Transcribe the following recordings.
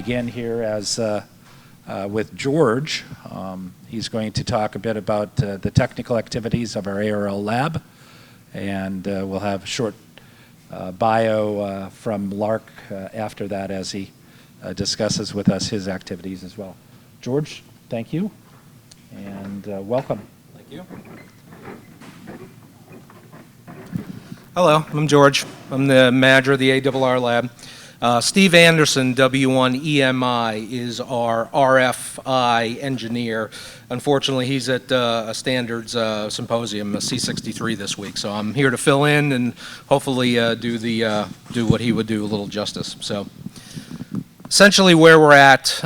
begin here as with George. He's going to talk a bit about the technical activities of our ARRL lab, and we'll have a short bio from Lark after that as he discusses with us his activities as well. George, thank you, and welcome. Thank you. Hello, I'm George. I'm the manager of the ARRL lab. Steve Anderson, W1EMI, is our RFI engineer. Unfortunately, he's at a standards symposium, a C63 this week, so I'm here to fill in and hopefully do what he would do a little justice. So, essentially, where we're at,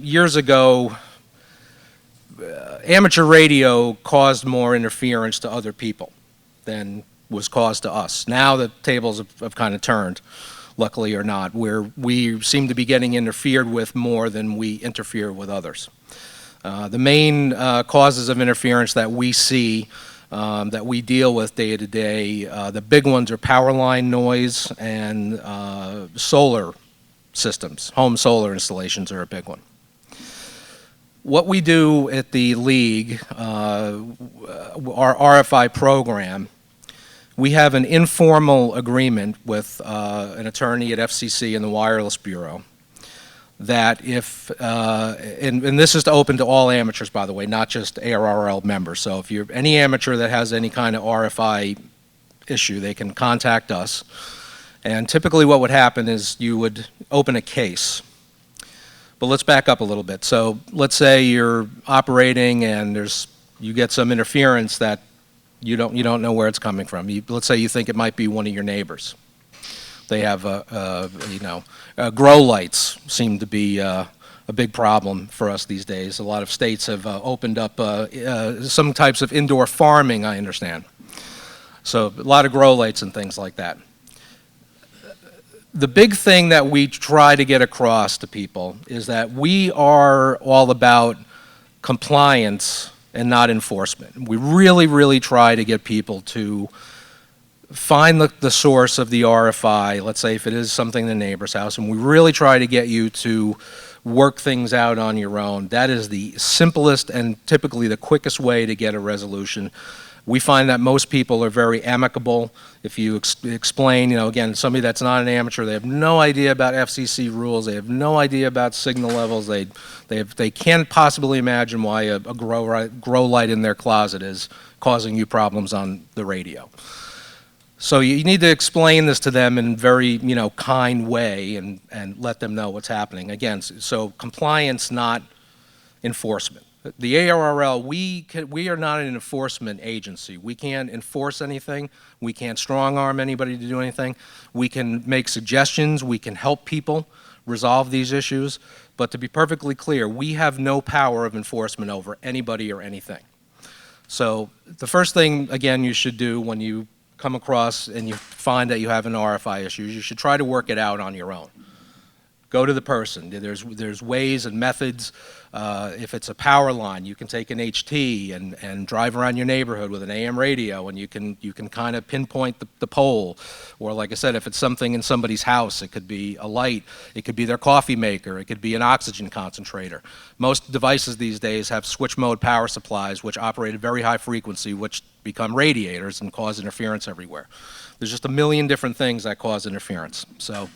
years ago, amateur radio caused more interference to other people than was caused to us. Now the tables have kind of turned, luckily or not, where we seem to be getting interfered with more than we interfere with others. The main causes of interference that we see, that we deal with day to day, the big ones are power line noise and solar systems. Home solar installations are a big one. What we do at the league, our RFI program, we have an informal agreement with an attorney at FCC and the Wireless Bureau that if, and this is open to all amateurs, by the way, not just ARRL members. So if you're any amateur that has any kind of RFI issue, they can contact us. And typically what would happen is you would open a case. But let's back up a little bit. So let's say you're operating and you get some interference that you don't know where it's coming from. Let's say you think it might be one of your neighbors. They have grow lights seem to be a big problem for us these days. A lot of states have opened up some types of indoor farming, I understand. So a lot of grow lights and things like that. The big thing that we try to get across to people is that we are all about compliance and not enforcement. We really, really try to get people to find the source of the RFI, let's say if it is something in the neighbor's house, and we really try to get you to work things out on your own. That is the simplest and typically the quickest way to get a resolution. We find that most people are very amicable. If you explain, again, somebody that's not an amateur, they have no idea about FCC rules, they have no idea about signal levels, they can't possibly imagine why a grow light in their closet is causing you problems on the radio. So you need to explain this to them in a very, kind way and let them know what's happening. Again, so compliance, not enforcement. The ARRL, we are not an enforcement agency. We can't enforce anything. We can't strong-arm anybody to do anything. We can make suggestions. We can help people resolve these issues. But to be perfectly clear, we have no power of enforcement over anybody or anything. So the first thing, again, you should do when you come across and you find that you have an RFI issue, you should try to work it out on your own. Go to the person. There's ways and methods. If it's a power line, you can take an HT and drive around your neighborhood with an AM radio, and you can kind of pinpoint the pole. Or like I said, if it's something in somebody's house, it could be a light, it could be their coffee maker, it could be an oxygen concentrator. Most devices these days have switch mode power supplies which operate at very high frequency, which become radiators and cause interference everywhere. There's just a million different things that cause interference. So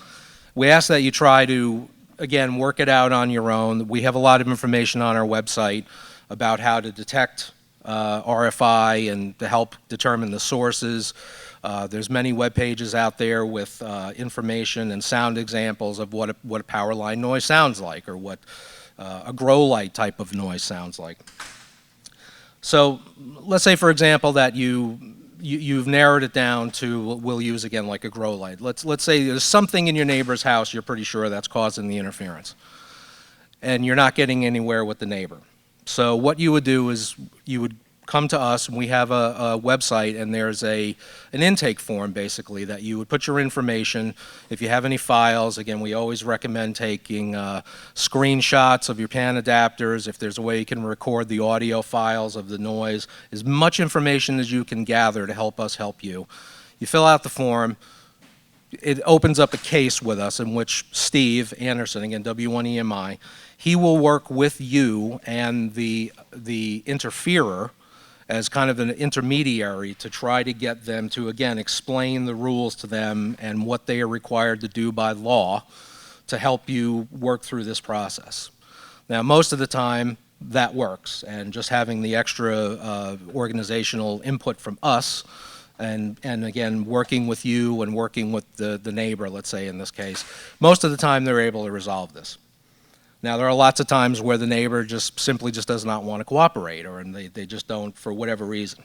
we ask that you try to, again, work it out on your own. We have a lot of information on our website about how to detect RFI and to help determine the sources. There's many web pages out there with information and sound examples of what a power line noise sounds like, or what a grow light type of noise sounds like. So let's say, for example, that you've narrowed it down to, we'll use again like a grow light. Let's say there's something in your neighbor's house you're pretty sure that's causing the interference, and you're not getting anywhere with the neighbor. So what you would do is you would come to us, and we have a website, and there's an intake form basically that you would put your information. If you have any files, again, we always recommend taking screenshots of your PAN adapters. If there's a way you can record the audio files of the noise, as much information as you can gather to help us help you. You fill out the form, it opens up a case with us in which Steve Anderson, again, W1EMI, he will work with you and the interferer as kind of an intermediary to try to get them to, again, explain the rules to them and what they are required to do by law to help you work through this process. Now, most of the time, that works, and just having the extra organizational input from us, and again, working with you and working with the neighbor, let's say in this case, most of the time they're able to resolve this. Now, there are lots of times where the neighbor just simply does not want to cooperate, or and they just don't for whatever reason.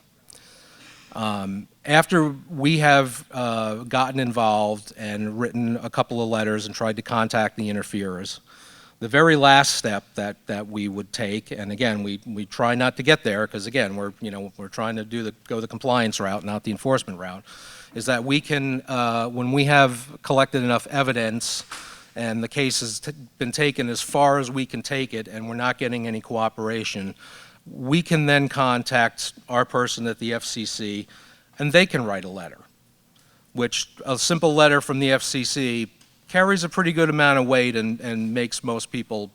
After we have gotten involved and written a couple of letters and tried to contact the interferers, the very last step that we would take, and again, we try not to get there because again, we're trying to go the compliance route, not the enforcement route, is that we can, when we have collected enough evidence and the case has been taken as far as we can take it and we're not getting any cooperation, we can then contact our person at the FCC and they can write a letter, which a simple letter from the FCC carries a pretty good amount of weight and makes most people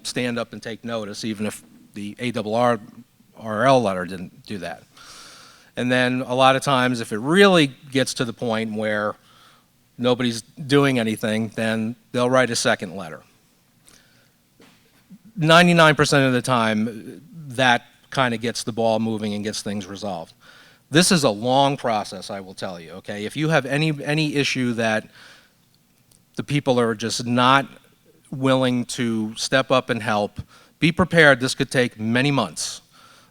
stand up and take notice, even if the ARRL letter didn't do that. And then a lot of times, if it really gets to the point where nobody's doing anything, then they'll write a second letter. 99% of the time, that kind of gets the ball moving and gets things resolved. This is a long process, I will tell you, okay? If you have any issue that the people are just not willing to step up and help, be prepared. This could take many months.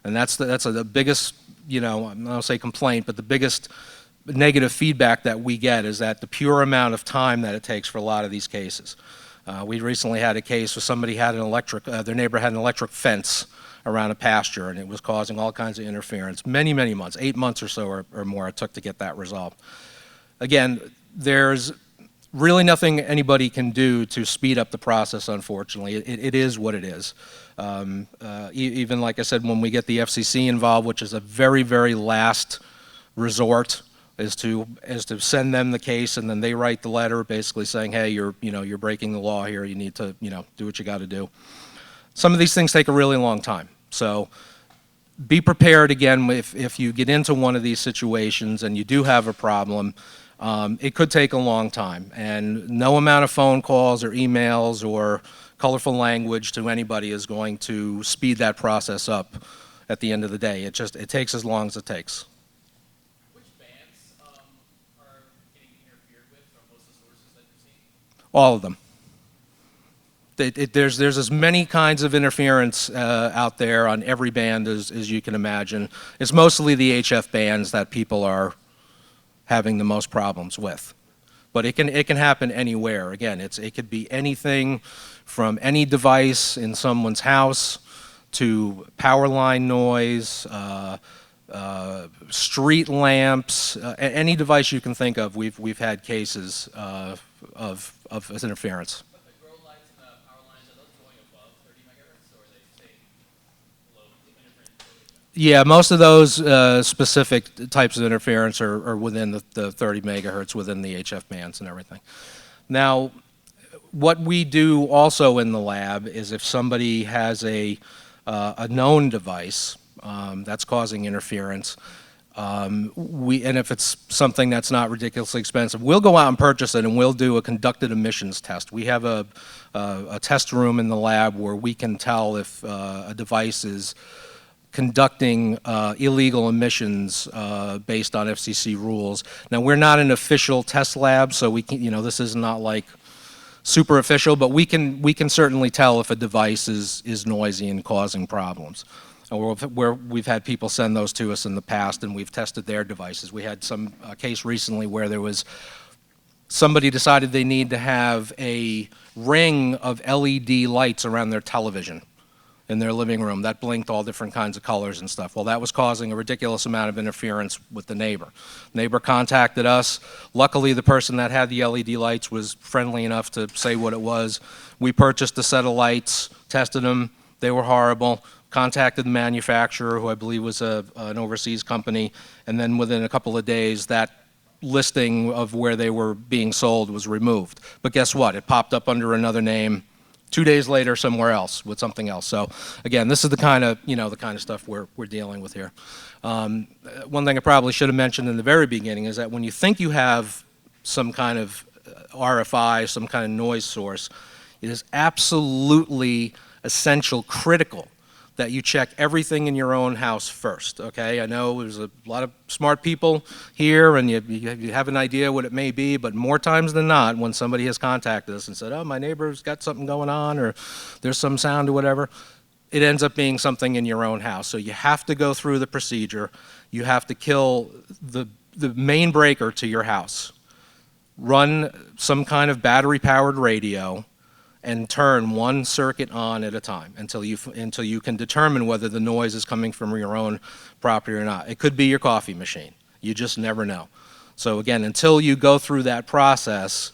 And that's the biggest, I don't want to say complaint, but the biggest negative feedback that we get is that the pure amount of time that it takes for a lot of these cases. We recently had a case where somebody had their neighbor had an electric fence around a pasture, and it was causing all kinds of interference. Many, many months, 8 months or so or more it took to get that resolved. Again, there's really nothing anybody can do to speed up the process, unfortunately. It is what it is. Even like I said, when we get the FCC involved, which is a very, very last resort, is to send them the case, and then they write the letter basically saying, hey, you're breaking the law here, you need to do what you got to do. Some of these things take a really long time. So be prepared, again, if you get into one of these situations and you do have a problem, it could take a long time, and no amount of phone calls or emails or colorful language to anybody is going to speed that process up at the end of the day. It takes as long as it takes. Which bands are getting interfered with from most of the sources that you've seen? All of them. There's as many kinds of interference out there on every band as you can imagine. It's mostly the HF bands that people are having the most problems with. But it can happen anywhere. Again, it could be anything from any device in someone's house to power line noise, street lamps, any device you can think of. We've had cases of interference. But the grow lights and the power lines, are those going above 30 megahertz, or are they staying below interference? Yeah, most of those specific types of interference are within the 30 megahertz within the HF bands and everything. Now, what we do also in the lab is if somebody has a known device that's causing interference, and if it's something that's not ridiculously expensive, we'll go out and purchase it and we'll do a conducted emissions test. We have a test room in the lab where we can tell if a device is conducting illegal emissions based on FCC rules. Now, we're not an official test lab, so we can, this is not like super official, but we can certainly tell if a device is noisy and causing problems. We've had people send those to us in the past, and we've tested their devices. We had a case recently where there was somebody decided they need to have a ring of LED lights around their television in their living room that blinked all different kinds of colors and stuff. Well, that was causing a ridiculous amount of interference with the neighbor. Neighbor contacted us. Luckily, the person that had the LED lights was friendly enough to say what it was. We purchased a set of lights, tested them. They were horrible. Contacted the manufacturer, who I believe was an overseas company, and then within a couple of days, that listing of where they were being sold was removed. But guess what? It popped up under another name 2 days later somewhere else with something else. So again, this is the kind of, the kind of stuff we're dealing with here. One thing I probably should have mentioned in the very beginning is that when you think you have some kind of RFI, some kind of noise source, it is absolutely essential, critical, that you check everything in your own house first, okay? I know there's a lot of smart people here and you have an idea what it may be, but more times than not, when somebody has contacted us and said, oh, my neighbor's got something going on or there's some sound or whatever, it ends up being something in your own house. So you have to go through the procedure. You have to kill the main breaker to your house, run some kind of battery-powered radio, and turn one circuit on at a time until you can determine whether the noise is coming from your own property or not. It could be your coffee machine. You just never know. So again, until you go through that process,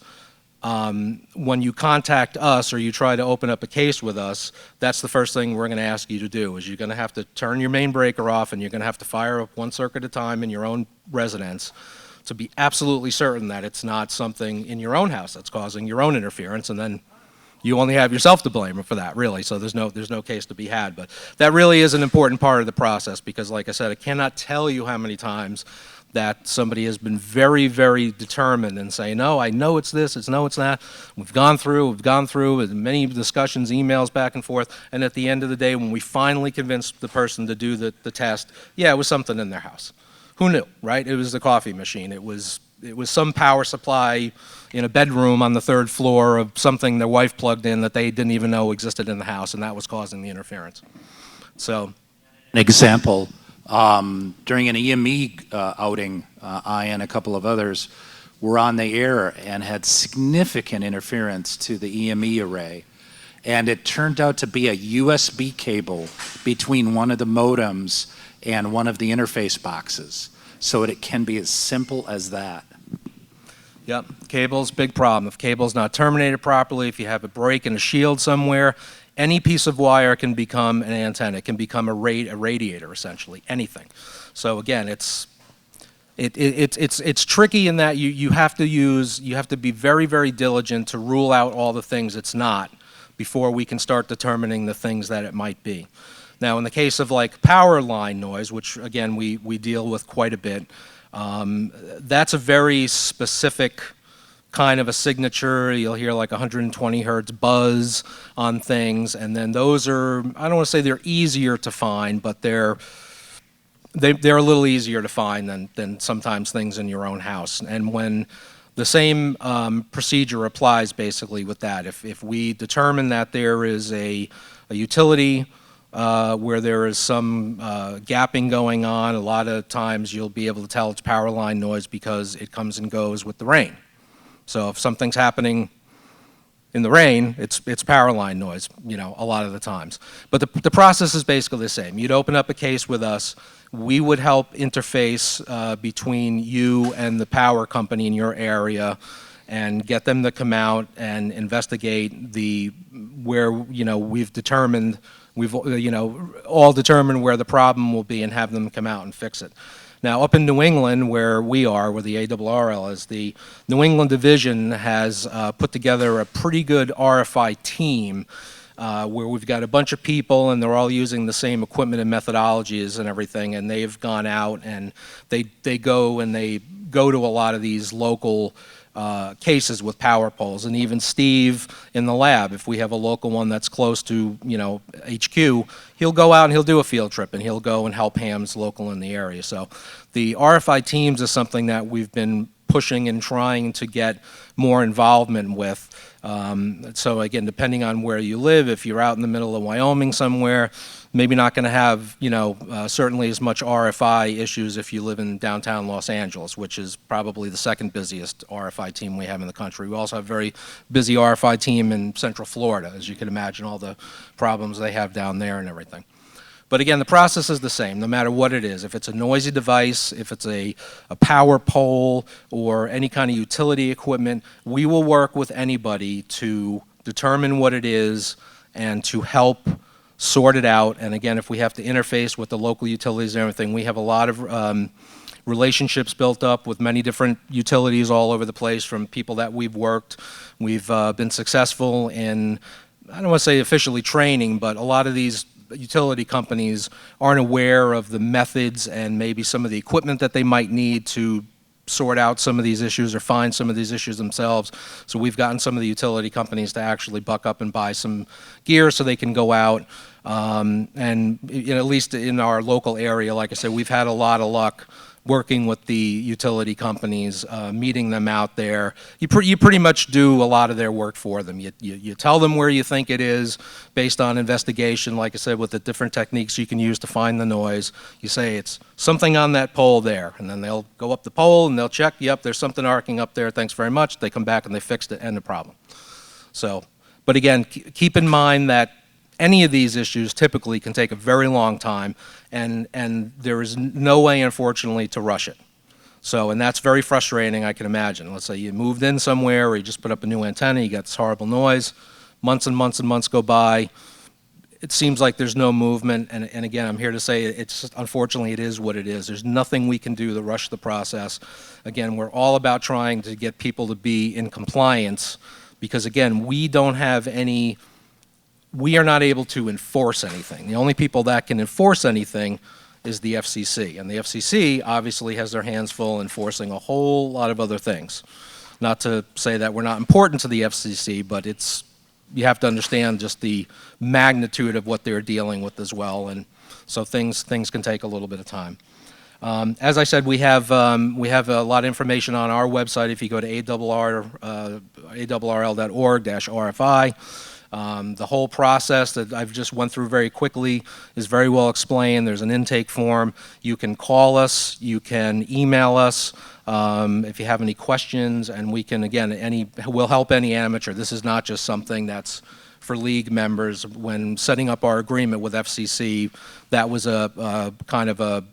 when you contact us or you try to open up a case with us, that's the first thing we're going to ask you to do, is you're going to have to turn your main breaker off and you're going to have to fire up one circuit at a time in your own residence to be absolutely certain that it's not something in your own house that's causing your own interference, and then you only have yourself to blame for that, really, so there's no case to be had. But that really is an important part of the process because, like I said, I cannot tell you how many times that somebody has been very, very determined and say, no, I know it's this, no, it's that. We've gone through many discussions, emails back and forth, and at the end of the day, when we finally convinced the person to do the test, yeah, it was something in their house. Who knew, right? It was the coffee machine. It was some power supply in a bedroom on the 3rd floor of something their wife plugged in that they didn't even know existed in the house, and that was causing the interference. So, an example, during an EME outing, I and a couple of others were on the air and had significant interference to the EME array. And it turned out to be a USB cable between one of the modems and one of the interface boxes. So it can be as simple as that. Yep, cable's big problem. If cable's not terminated properly, if you have a break in a shield somewhere, any piece of wire can become an antenna. It can become a radiator, essentially, anything. So again, it's tricky in that you have to be very, very diligent to rule out all the things it's not before we can start determining the things that it might be. Now, in the case of like power line noise, which again we deal with quite a bit, that's a very specific kind of a signature. You'll hear like 120 hertz buzz on things, and then those are, I don't want to say they're easier to find, but they're a little easier to find than sometimes things in your own house. And when the same procedure applies basically with that, if we determine that there is a utility where there is some gapping going on, a lot of times you'll be able to tell it's power line noise because it comes and goes with the rain. So if something's happening in the rain, it's power line noise, a lot of the times. But the process is basically the same. You'd open up a case with us. We would help interface between you and the power company in your area and get them to come out and investigate where we've determined. We've all determined where the problem will be and have them come out and fix it. Now, up in New England, where we are, where the ARRL is, the New England division has put together a pretty good RFI team where we've got a bunch of people and they're all using the same equipment and methodologies and everything, and they've gone out and they go to a lot of these local cases with power poles, and even Steve in the lab, if we have a local one that's close to HQ, he'll go out and he'll do a field trip and he'll go and help hams local in the area. So the RFI teams is something that we've been pushing and trying to get more involvement with. So again, depending on where you live, if you're out in the middle of Wyoming somewhere, maybe not going to have, certainly as much RFI issues if you live in downtown Los Angeles, which is probably the second busiest RFI team we have in the country. We also have a very busy RFI team in Central Florida, as you can imagine, all the problems they have down there and everything. But again, the process is the same, no matter what it is. If it's a noisy device, if it's a power pole, or any kind of utility equipment, we will work with anybody to determine what it is and to help sort it out. And again, if we have to interface with the local utilities and everything, we have a lot of relationships built up with many different utilities all over the place from people that we've worked. We've been successful in, I don't want to say officially training, but a lot of these utility companies aren't aware of the methods and maybe some of the equipment that they might need to sort out some of these issues or find some of these issues themselves. So we've gotten some of the utility companies to actually buck up and buy some gear so they can go out. And at least in our local area, like I said, we've had a lot of luck working with the utility companies, meeting them out there. You pretty much do a lot of their work for them. You tell them where you think it is based on investigation, like I said, with the different techniques you can use to find the noise. You say it's something on that pole there, and then they'll go up the pole and they'll check, yep, there's something arcing up there, thanks very much. They come back and they fixed it, end of problem. So, but again, keep in mind that any of these issues typically can take a very long time, and there is no way, unfortunately, to rush it. So, and that's very frustrating, I can imagine. Let's say you moved in somewhere or you just put up a new antenna, you got this horrible noise, months and months and months go by, it seems like there's no movement, and again, I'm here to say it's unfortunately, it is what it is. There's nothing we can do to rush the process. Again, we're all about trying to get people to be in compliance because, again, we are not able to enforce anything. The only people that can enforce anything is the FCC. And the FCC obviously has their hands full enforcing a whole lot of other things. Not to say that we're not important to the FCC, but you have to understand just the magnitude of what they're dealing with as well. And so things can take a little bit of time. As I said, we have a lot of information on our website. If you go to ARRL.org/RFI, the whole process that I've just went through very quickly is very well explained. There's an intake form. You can call us. You can email us if you have any questions, and we can, again, we'll help any amateur. This is not just something that's for league members. When setting up our agreement with FCC, that was a kind of a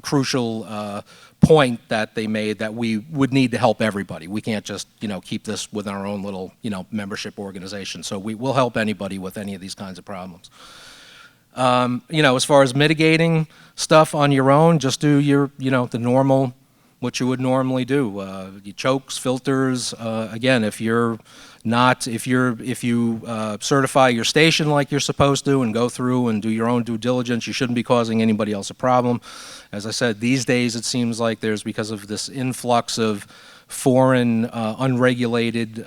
crucial point that they made that we would need to help everybody. We can't just, keep this with our own little, membership organization. So we will help anybody with any of these kinds of problems. As far as mitigating stuff on your own, just do your, the normal, what you would normally do. Your chokes, filters. Again, if you certify your station like you're supposed to and go through and do your own due diligence, you shouldn't be causing anybody else a problem. As I said, these days it seems like because of this influx of foreign unregulated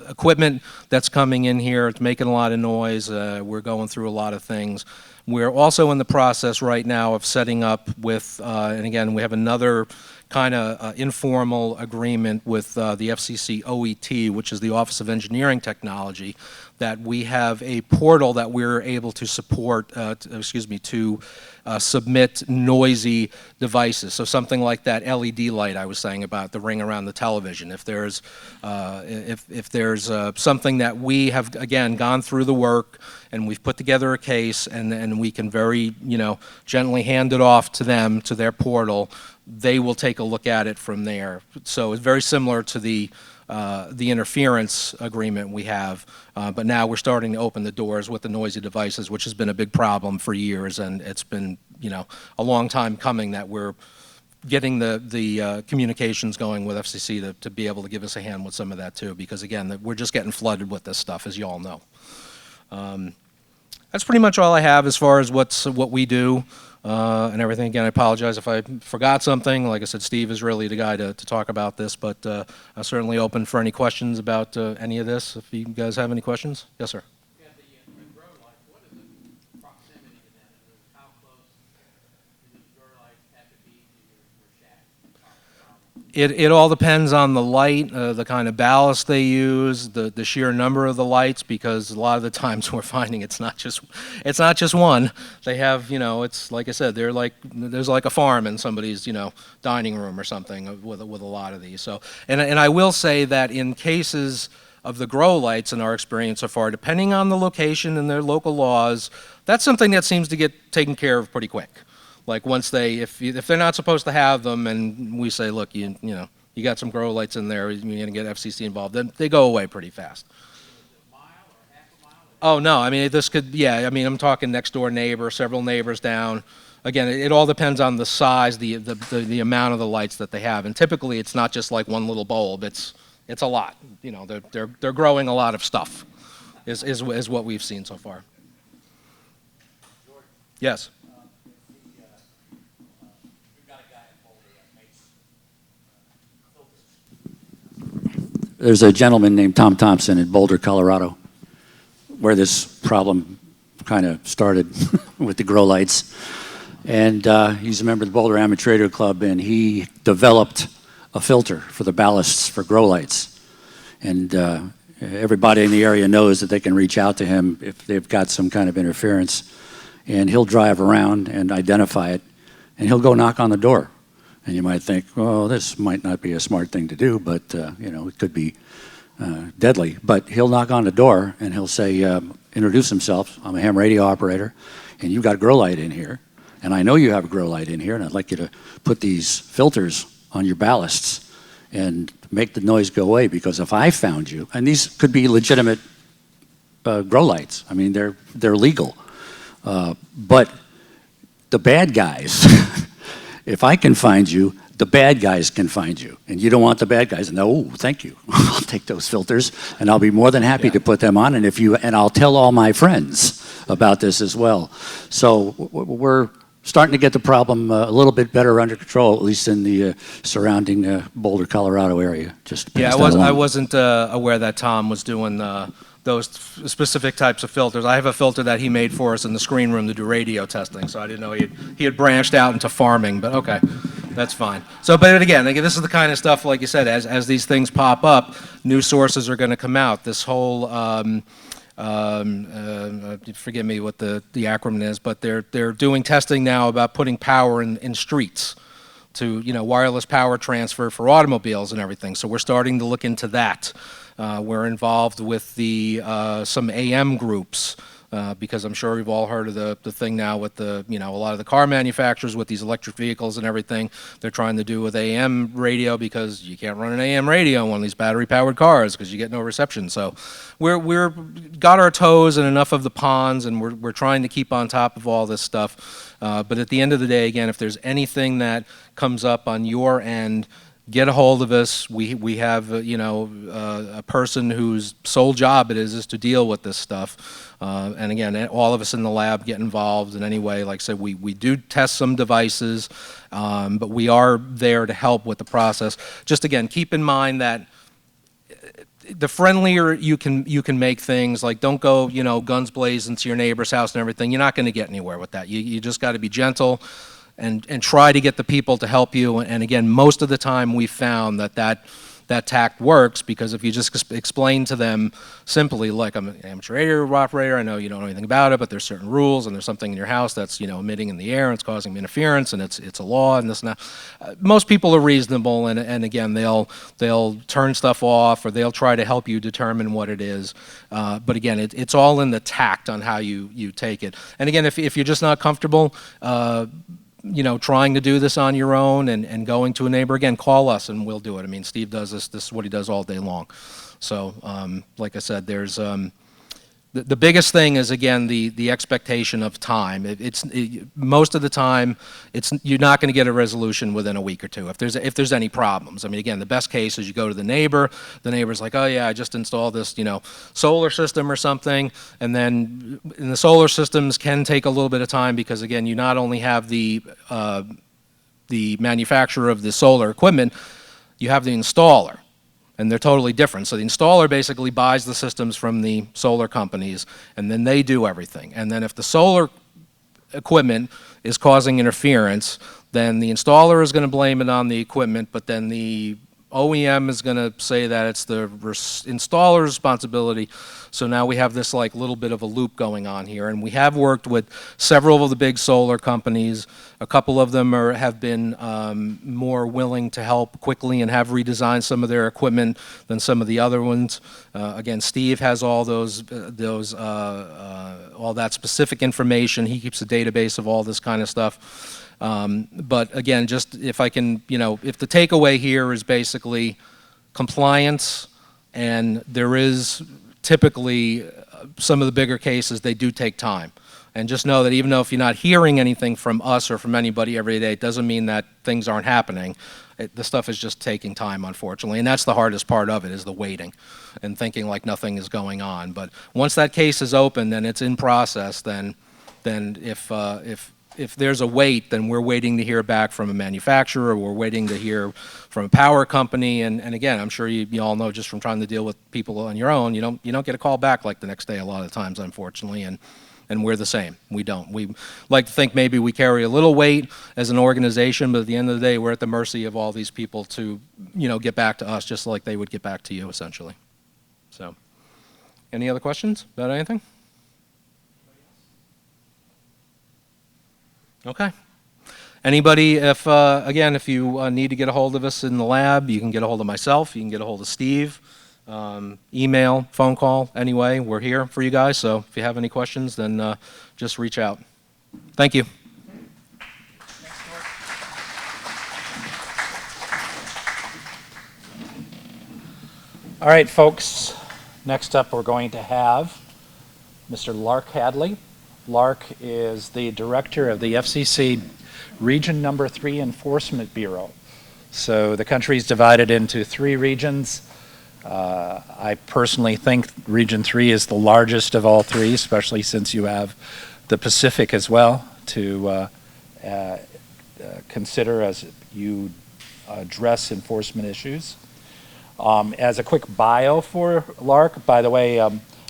equipment that's coming in here. It's making a lot of noise. We're going through a lot of things. We're also in the process right now of setting up with, and again, we have another kind of informal agreement with the FCC OET, which is the Office of Engineering Technology, that we have a portal that we're able to support, to submit noisy devices. So something like that LED light I was saying about, the ring around the television. If there's something that we have, again, gone through the work and we've put together a case and we can very, gently hand it off to them, to their portal, they will take a look at it from there. So it's very similar to the interference agreement we have, but now we're starting to open the doors with the noisy devices, which has been a big problem for years, and it's been, a long time coming that we're getting the communications going with FCC to be able to give us a hand with some of that too, because again, we're just getting flooded with this stuff, as you all know. That's pretty much all I have as far as what we do. And everything. Again, I apologize if I forgot something. Like I said, Steve is really the guy to talk about this, but I'm certainly open for any questions about any of this. If you guys have any questions. Yes, sir. Yeah, the grow light, what is the proximity to that? How close do the grow lights have to be to your shack? It all depends on the light, the kind of ballast they use, the sheer number of the lights, because a lot of the times we're finding it's not just one. They have, it's like I said, there's like a farm in somebody's, dining room or something with a lot of these. So, and I will say that in cases of the grow lights, in our experience so far, depending on the location and their local laws, that's something that seems to get taken care of pretty quick. Like once if they're not supposed to have them, and we say, look, you got some grow lights in there, you're going to get FCC involved, then they go away pretty fast. A mile or half a mile? Oh no, I mean this could, I'm talking next door neighbor, several neighbors down. again, it all depends on the size, the amount of the lights that they have. And typically, it's not just like one little bulb. It's a lot. You know, they're growing a lot of stuff, is what we've seen so far. Yes. There's a gentleman named Tom Thompson in Boulder, Colorado, where this problem kind of started with the grow lights. And he's a member of the Boulder Amateur Radio Club, and he developed a filter for the ballasts for grow lights. And everybody in the area knows that they can reach out to him if they've got some kind of interference. And he'll drive around and identify it, and he'll go knock on the door. And you might think, well, this might not be a smart thing to do, but you know, it could be deadly. But he'll knock on the door and he'll say, introduce himself. I'm a ham radio operator, and you've got a grow light in here, and I know you have a grow light in here, and I'd like you to put these filters on your ballasts and make the noise go away, because if I found you, and these could be legitimate grow lights. I mean, they're legal, but the bad guys. If I can find you, the bad guys can find you. And you don't want the bad guys. No, thank you. I'll take those filters, and I'll be more than happy to put them on. And I'll tell all my friends about this as well. So we're starting to get the problem a little bit better under control, at least in the surrounding Boulder, Colorado area. I wasn't aware that Tom was doing those specific types of filters. I have a filter that he made for us in the screen room to do radio testing, so I didn't know he had branched out into farming, but okay, that's fine. So, but again, this is the kind of stuff, like you said, as these things pop up, new sources are going to come out. This whole, forgive me what the acronym is, but they're doing testing now about putting power in streets to, you know, wireless power transfer for automobiles and everything. So we're starting to look into that. We're involved with some AM groups because I'm sure we've all heard of the thing now with a lot of the car manufacturers with these electric vehicles and everything. They're trying to do with AM radio because you can't run an AM radio on one of these battery-powered cars because you get no reception. So we're got our toes in enough of the ponds, and we're trying to keep on top of all this stuff. But at the end of the day, again, if there's anything that comes up on your end, get a hold of us. We have a person whose sole job it is to deal with this stuff. And again, all of us in the lab get involved in any way. Like I said, we do test some devices, but we are there to help with the process. Just again, keep in mind that the friendlier you can make things, like don't go guns blazing to your neighbor's house and everything. You're not going to get anywhere with that. You just got to be gentle. And try to get the people to help you. And again, most of the time we found that tact works, because if you just explain to them simply, like, I'm an amateur radio operator, I know you don't know anything about it, but there's certain rules, and there's something in your house that's emitting in the air, and it's causing interference, and it's a law, and this and that. Most people are reasonable, and again, they'll turn stuff off, or they'll try to help you determine what it is. But again, it's all in the tact on how you take it. And again, if you're just not comfortable, trying to do this on your own and going to a neighbor, again, call us and we'll do it. I mean, Steve does this. This is what he does all day long. So, like I said, there's the biggest thing is, again, the expectation of time. Most of the time, you're not going to get a resolution within a week or two if there's any problems. I mean, again, the best case is you go to the neighbor. The neighbor's like, oh yeah, I just installed this solar system or something, and then the solar systems can take a little bit of time, because again, you not only have the manufacturer of the solar equipment, you have the installer. And they're totally different. So the installer basically buys the systems from the solar companies, and then they do everything. And then if the solar equipment is causing interference, then the installer is going to blame it on the equipment, but then the OEM is going to say that it's the installer's responsibility. So now we have this little bit of a loop going on here. And we have worked with several of the big solar companies. A couple of them have been more willing to help quickly and have redesigned some of their equipment than some of the other ones. Again, Steve has all all that specific information. He keeps a database of all this kind of stuff. But again, just if I can, if the takeaway here is basically compliance, and there is typically some of the bigger cases, they do take time. And just know that even though if you're not hearing anything from us or from anybody every day, it doesn't mean that things aren't happening. The stuff is just taking time, unfortunately, and that's the hardest part of it, is the waiting and thinking like nothing is going on. But once that case is open and it's in process, then if there's a wait, then we're waiting to hear back from a manufacturer, we're waiting to hear from a power company, and again, I'm sure you all know, just from trying to deal with people on your own, you don't get a call back like the next day a lot of times, unfortunately, and we're the same. We don't. We like to think maybe we carry a little weight as an organization, but at the end of the day, we're at the mercy of all these people to, get back to us just like they would get back to you, essentially. So, any other questions about anything? Okay. Anybody, again, if you need to get a hold of us in the lab, you can get a hold of myself, you can get a hold of Steve, email, phone call, anyway, we're here for you guys, so if you have any questions, then just reach out. Thank you. All right, folks, next up we're going to have Mr. Lark Hadley. Lark is the director of the FCC Region Number 3 Enforcement Bureau. So the country is divided into 3 regions. I personally think Region 3 is the largest of all 3, especially since you have the Pacific as well to consider as you address enforcement issues. As a quick bio for Lark, by the way,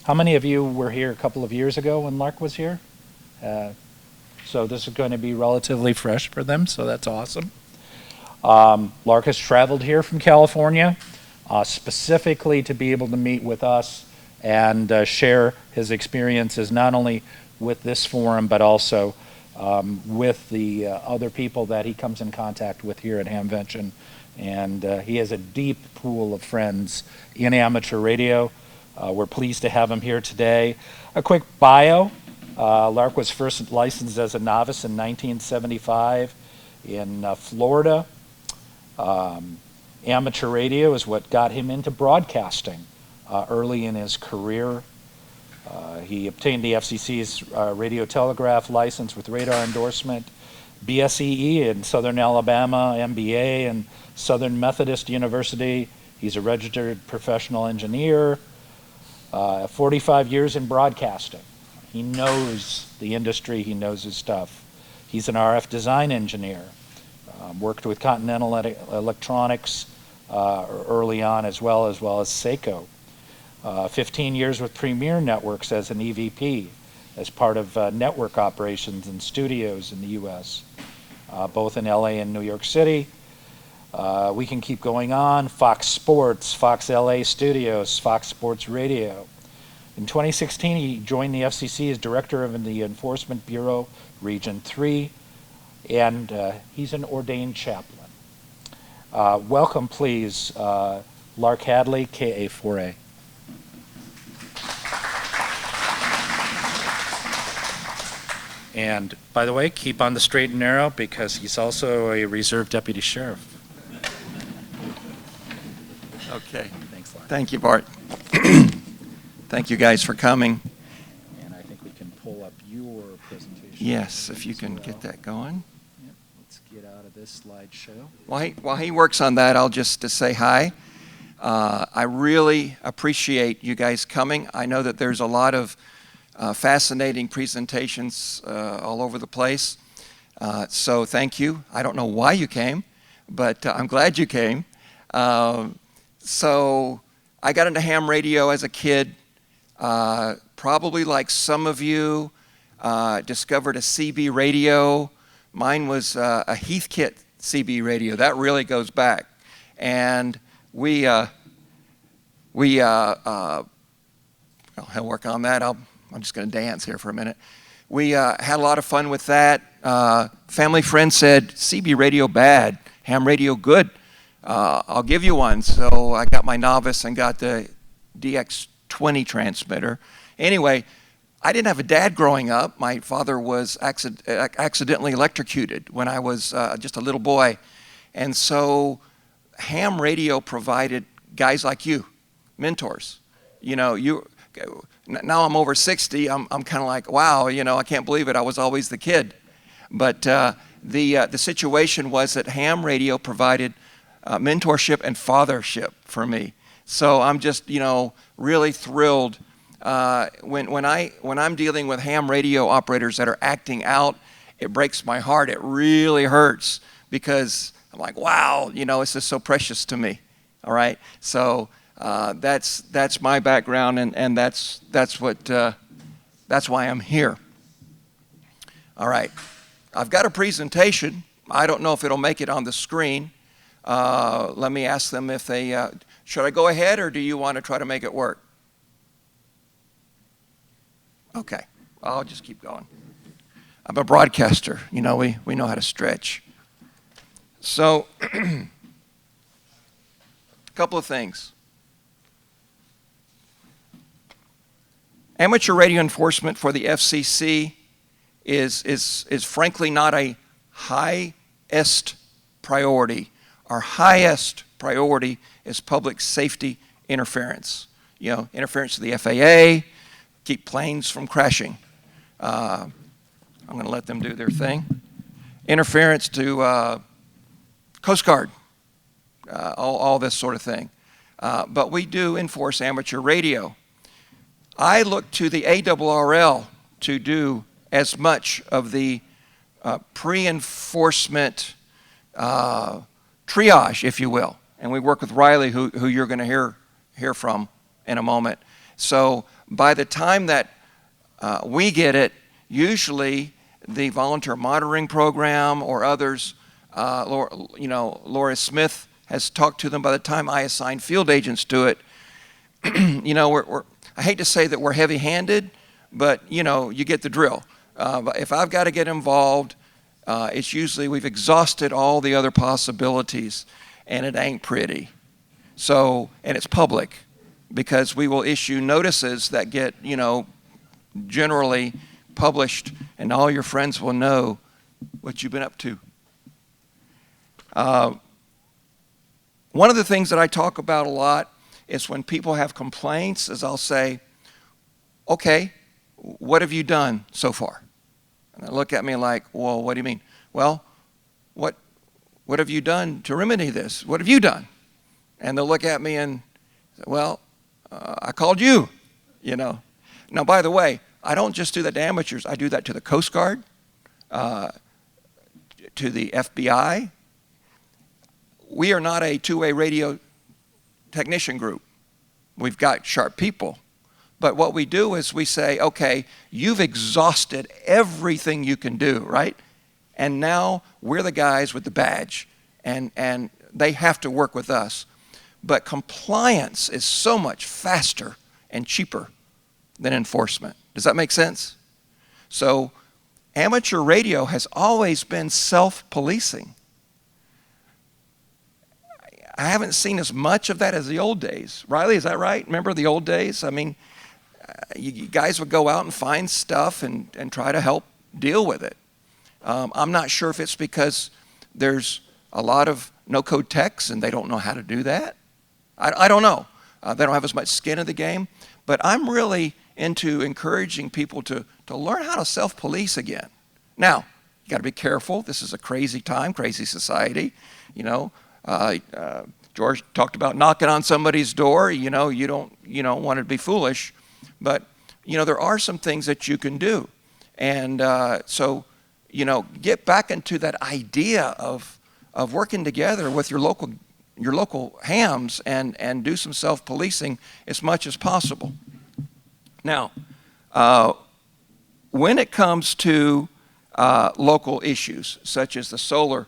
how many of you were here a couple of years ago when Lark was here? So this is going to be relatively fresh for them, so that's awesome. Lark has traveled here from California specifically to be able to meet with us and share his experiences not only with this forum but also with the other people that he comes in contact with here at Hamvention. And he has a deep pool of friends in amateur radio. We're pleased to have him here today. A quick bio. Lark was first licensed as a novice in 1975 in Florida. Amateur radio is what got him into broadcasting early in his career. He obtained the FCC's radio telegraph license with radar endorsement, BSEE in Southern Alabama, MBA in Southern Methodist University. He's a registered professional engineer, 45 years in broadcasting. He knows the industry, he knows his stuff. He's an RF design engineer, worked with Continental Electronics early on as well as Seiko. 15 years with Premier Networks as an EVP, as part of network operations and studios in the U.S., both in LA and New York City. We can keep going on. Fox Sports, Fox LA Studios, Fox Sports Radio. In 2016, he joined the FCC as director of the Enforcement Bureau, Region 3, and he's an ordained chaplain. Welcome, please, Lark Hadley, KA4A. And by the way, keep on the straight and narrow because he's also a reserve deputy sheriff. Okay. Thanks, Lark. Thank you, Bart. Thank you guys for coming. And I think we can pull up your presentation. Yes, if you can get that going. Yep. Let's get out of this slideshow. While he works on that, I'll just to say hi. I really appreciate you guys coming. I know that there's a lot of fascinating presentations all over the place. So thank you. I don't know why you came, but I'm glad you came. So I got into ham radio as a kid, probably like some of you, discovered a CB radio. Mine was a Heathkit CB radio. That really goes back. And he'll work on that. I'm just going to dance here for a minute. We had a lot of fun with that. Family friend said, CB radio bad, ham radio good. I'll give you one. So I got my novice and got the DX20 transmitter. Anyway, I didn't have a dad growing up. My father was accidentally electrocuted when I was just a little boy. And so ham radio provided guys like you, mentors. You know, Now I'm over 60. I'm kind of like, wow, I can't believe it. I was always the kid. But the situation was that ham radio provided mentorship and fathership for me. So I'm just, really thrilled when I'm dealing with ham radio operators that are acting out. It breaks my heart. It really hurts because I'm like, wow, this is so precious to me. All right, so that's my background, and that's why I'm here. All right, I've got a presentation. I don't know if it'll make it on the screen. Let me ask them if they should I go ahead, or do you want to try to make it work? Okay, I'll just keep going. I'm a broadcaster. We know how to stretch. So, a couple of things. Amateur radio enforcement for the FCC is frankly not a highest priority. Our highest priority is public safety interference. Interference to the FAA, keep planes from crashing. I'm going to let them do their thing. Interference to Coast Guard, all this sort of thing. But we do enforce amateur radio. I look to the ARRL to do as much of the pre-enforcement triage, if you will. And we work with Riley, who you're going to hear from in a moment. So by the time that we get it, usually the Volunteer Monitoring Program or others, Laura Smith has talked to them. By the time I assign field agents to it, I hate to say that we're heavy-handed, but you get the drill. But if I've got to get involved, it's usually we've exhausted all the other possibilities, and it ain't pretty. So, and it's public, because we will issue notices that get, generally published, and all your friends will know what you've been up to. One of the things that I talk about a lot is when people have complaints, is I'll say, okay, what have you done so far? And they look at me like, well, what do you mean? Well, what have you done to remedy this? What have you done? And they'll look at me and say, well, I called you, Now, by the way, I don't just do that to amateurs. I do that to the Coast Guard, to the FBI. We are not a two-way radio technician group. We've got sharp people. But what we do is we say, okay, you've exhausted everything you can do, right? And now we're the guys with the badge, and they have to work with us. But compliance is so much faster and cheaper than enforcement. Does that make sense? So amateur radio has always been self-policing. I haven't seen as much of that as the old days. Riley, is that right? Remember the old days? I mean, you guys would go out and find stuff and try to help deal with it. I'm not sure if it's because there's a lot of no-code techs and they don't know how to do that. I don't know. They don't have as much skin in the game. But I'm really into encouraging people to learn how to self-police again. Now, you got to be careful. This is a crazy time, crazy society. George talked about knocking on somebody's door. You don't want to be foolish, but there are some things that you can do, and so get back into that idea of working together with your local hams and do some self-policing as much as possible. Now, when it comes to local issues such as the solar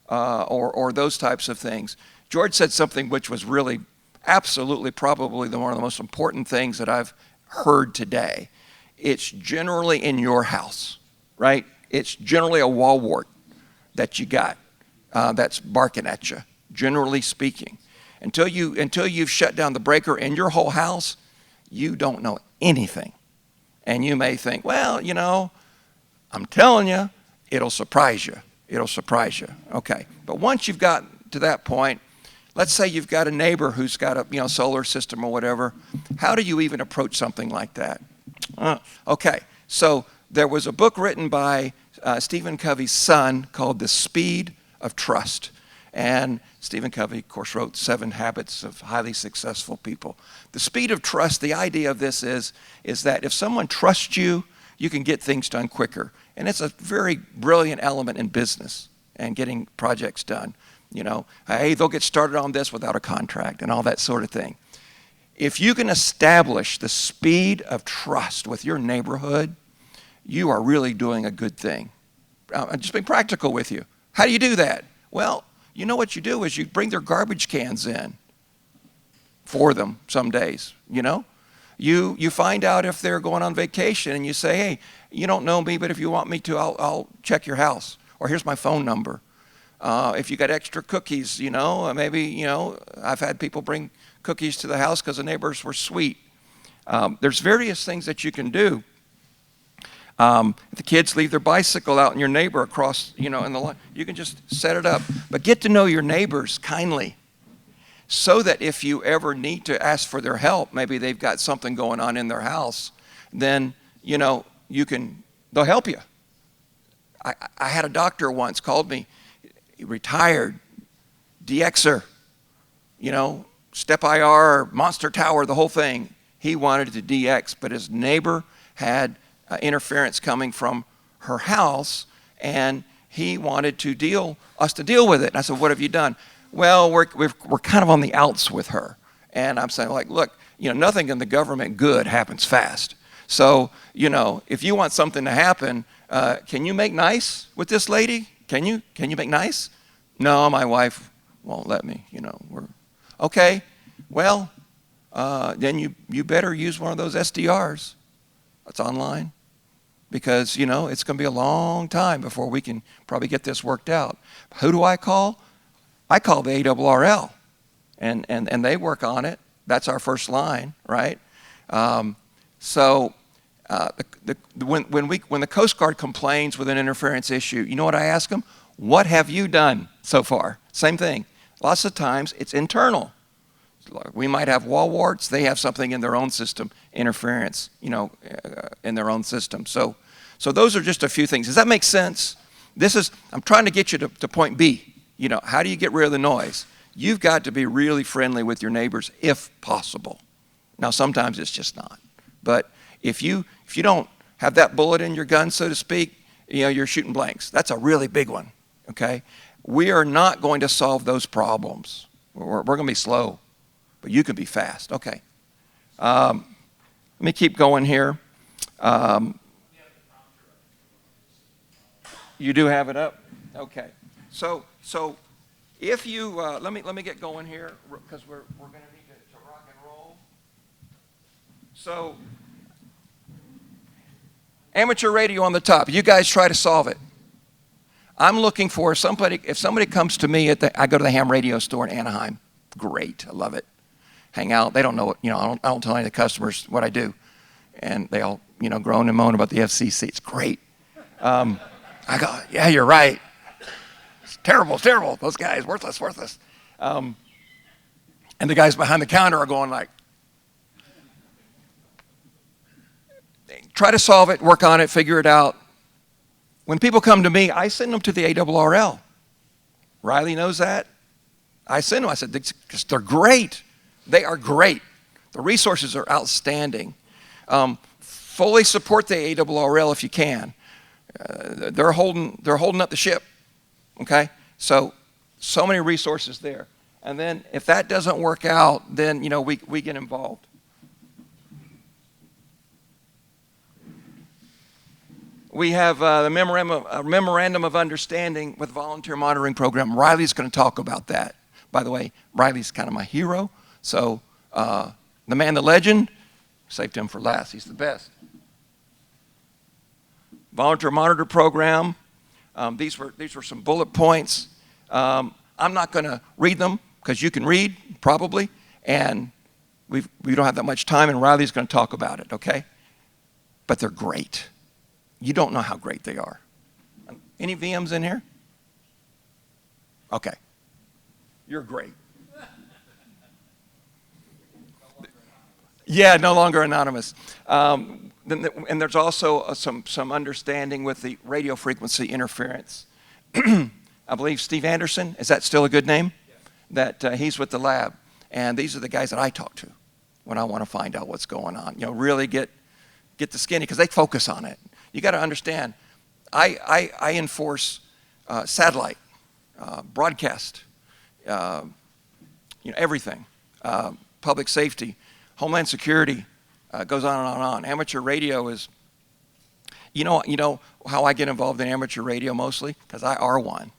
or those types of things, George said something which was really absolutely probably one of the most important things that I've heard today. It's generally in your house, right? It's generally a wall wart that you got that's barking at you, generally speaking. Until you've shut down the breaker in your whole house, you don't know anything. And you may think, well, I'm telling you, it'll surprise you. It'll surprise you. Okay. But once you've got to that point, let's say you've got a neighbor who's got a solar system or whatever. How do you even approach something like that? Okay, so there was a book written by Stephen Covey's son called The Speed of Trust. And Stephen Covey, of course, wrote 7 Habits of Highly Successful People. The speed of trust, the idea of this is that if someone trusts you, you can get things done quicker. And it's a very brilliant element in business and getting projects done. Hey, they'll get started on this without a contract and all that sort of thing. If you can establish the speed of trust with your neighborhood, you are really doing a good thing. I'm just being practical with you. How do you do that? Well, what you do is you bring their garbage cans in for them some days, You find out if they're going on vacation and you say, hey, you don't know me, but if you want me to, I'll check your house. Or here's my phone number. If you got extra cookies, maybe, I've had people bring cookies to the house because the neighbors were sweet. There's various things that you can do. If the kids leave their bicycle out and your neighbor across, in the line, you can just set it up. But get to know your neighbors kindly so that if you ever need to ask for their help, maybe they've got something going on in their house, then, they'll help you. I had a doctor once called me, he retired, DXer, Step IR, Monster Tower, the whole thing. He wanted to DX, but his neighbor had interference coming from her house, and he wanted us to deal with it. And I said, what have you done? Well, we're kind of on the outs with her. And I'm saying, look, nothing in the government good happens fast. So, if you want something to happen, can you make nice with this lady? Can you make nice? No, my wife won't let me, we're okay. Well, then you better use one of those SDRs that's online, because, it's going to be a long time before we can probably get this worked out. Who do I call? I call the ARRL, and they work on it. That's our first line, right? When the Coast Guard complains with an interference issue, you know what I ask them? What have you done so far? Same thing. Lots of times it's internal. We might have wall warts. They have something in their own system, interference, in their own system. So those are just a few things. Does that make sense? I'm trying to get you to point B. How do you get rid of the noise? You've got to be really friendly with your neighbors if possible. Now, sometimes it's just not. But if you don't have that bullet in your gun, so to speak, you're shooting blanks. That's a really big one, okay? We are not going to solve those problems. We're going to be slow, but you can be fast. Okay. Let me keep going here. You do have it up? Okay. So if you, let me get going here, because we're going to need to rock and roll. So, amateur radio on the top. You guys try to solve it. I'm looking for somebody, if somebody comes to me I go to the ham radio store in Anaheim. Great, I love it. Hang out. They don't know what, I don't tell any of the customers what I do. And they all, groan and moan about the FCC. It's great. I go, yeah, you're right. It's terrible. Those guys, worthless. And the guys behind the counter are going like, try to solve it, work on it, figure it out. When people come to me, I send them to the ARRL. Riley knows that. I send them. I said, because they're great. They are great. The resources are outstanding. Fully support the ARRL if you can. They're holding up the ship. Okay? So many resources there. And then if that doesn't work out, then we get involved. We have the memorandum of understanding with Volunteer Monitoring Program. Riley's going to talk about that. By the way, Riley's kind of my hero. So the man, the legend, saved him for last. He's the best. Volunteer Monitor Program. These were some bullet points. I'm not going to read them because you can read probably, and we don't have that much time. And Riley's going to talk about it. Okay, but they're great. You don't know how great they are. Any VMs in here? Okay. You're great. Yeah, no longer anonymous. And there's also some understanding with the radio frequency interference. I believe Steve Anderson, is that still a good name? Yeah. That he's with the lab. And these are the guys that I talk to when I want to find out what's going on. You know, really get the skinny, because they focus on it. You got to understand, I enforce satellite, broadcast, everything, public safety, homeland security, goes on and on and on. Amateur radio is, you know how I get involved in amateur radio mostly? Because I are one.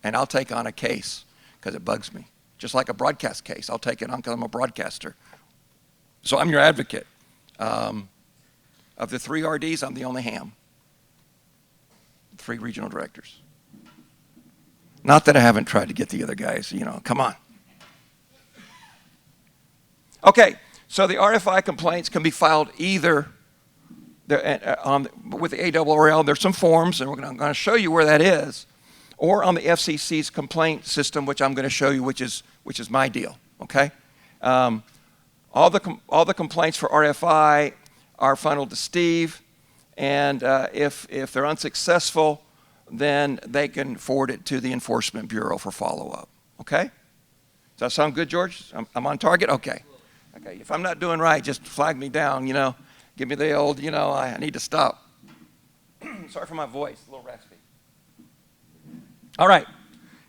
And I'll take on a case because it bugs me. Just like a broadcast case, I'll take it on because I'm a broadcaster. So I'm your advocate. Of the 3 RDs, I'm the only ham. 3 regional directors. Not that I haven't tried to get the other guys, come on. Okay, so the RFI complaints can be filed either with the ARRL. There's some forms, and I'm going to show you where that is, or on the FCC's complaint system, which I'm going to show you, which is my deal. Okay, all the complaints for RFI are funneled to Steve, and if they're unsuccessful, then they can forward it to the Enforcement Bureau for follow-up. Okay? Does that sound good, George? I'm on target? Okay. Okay. If I'm not doing right, just flag me down, Give me the old, I need to stop. Sorry for my voice, a little raspy. All right.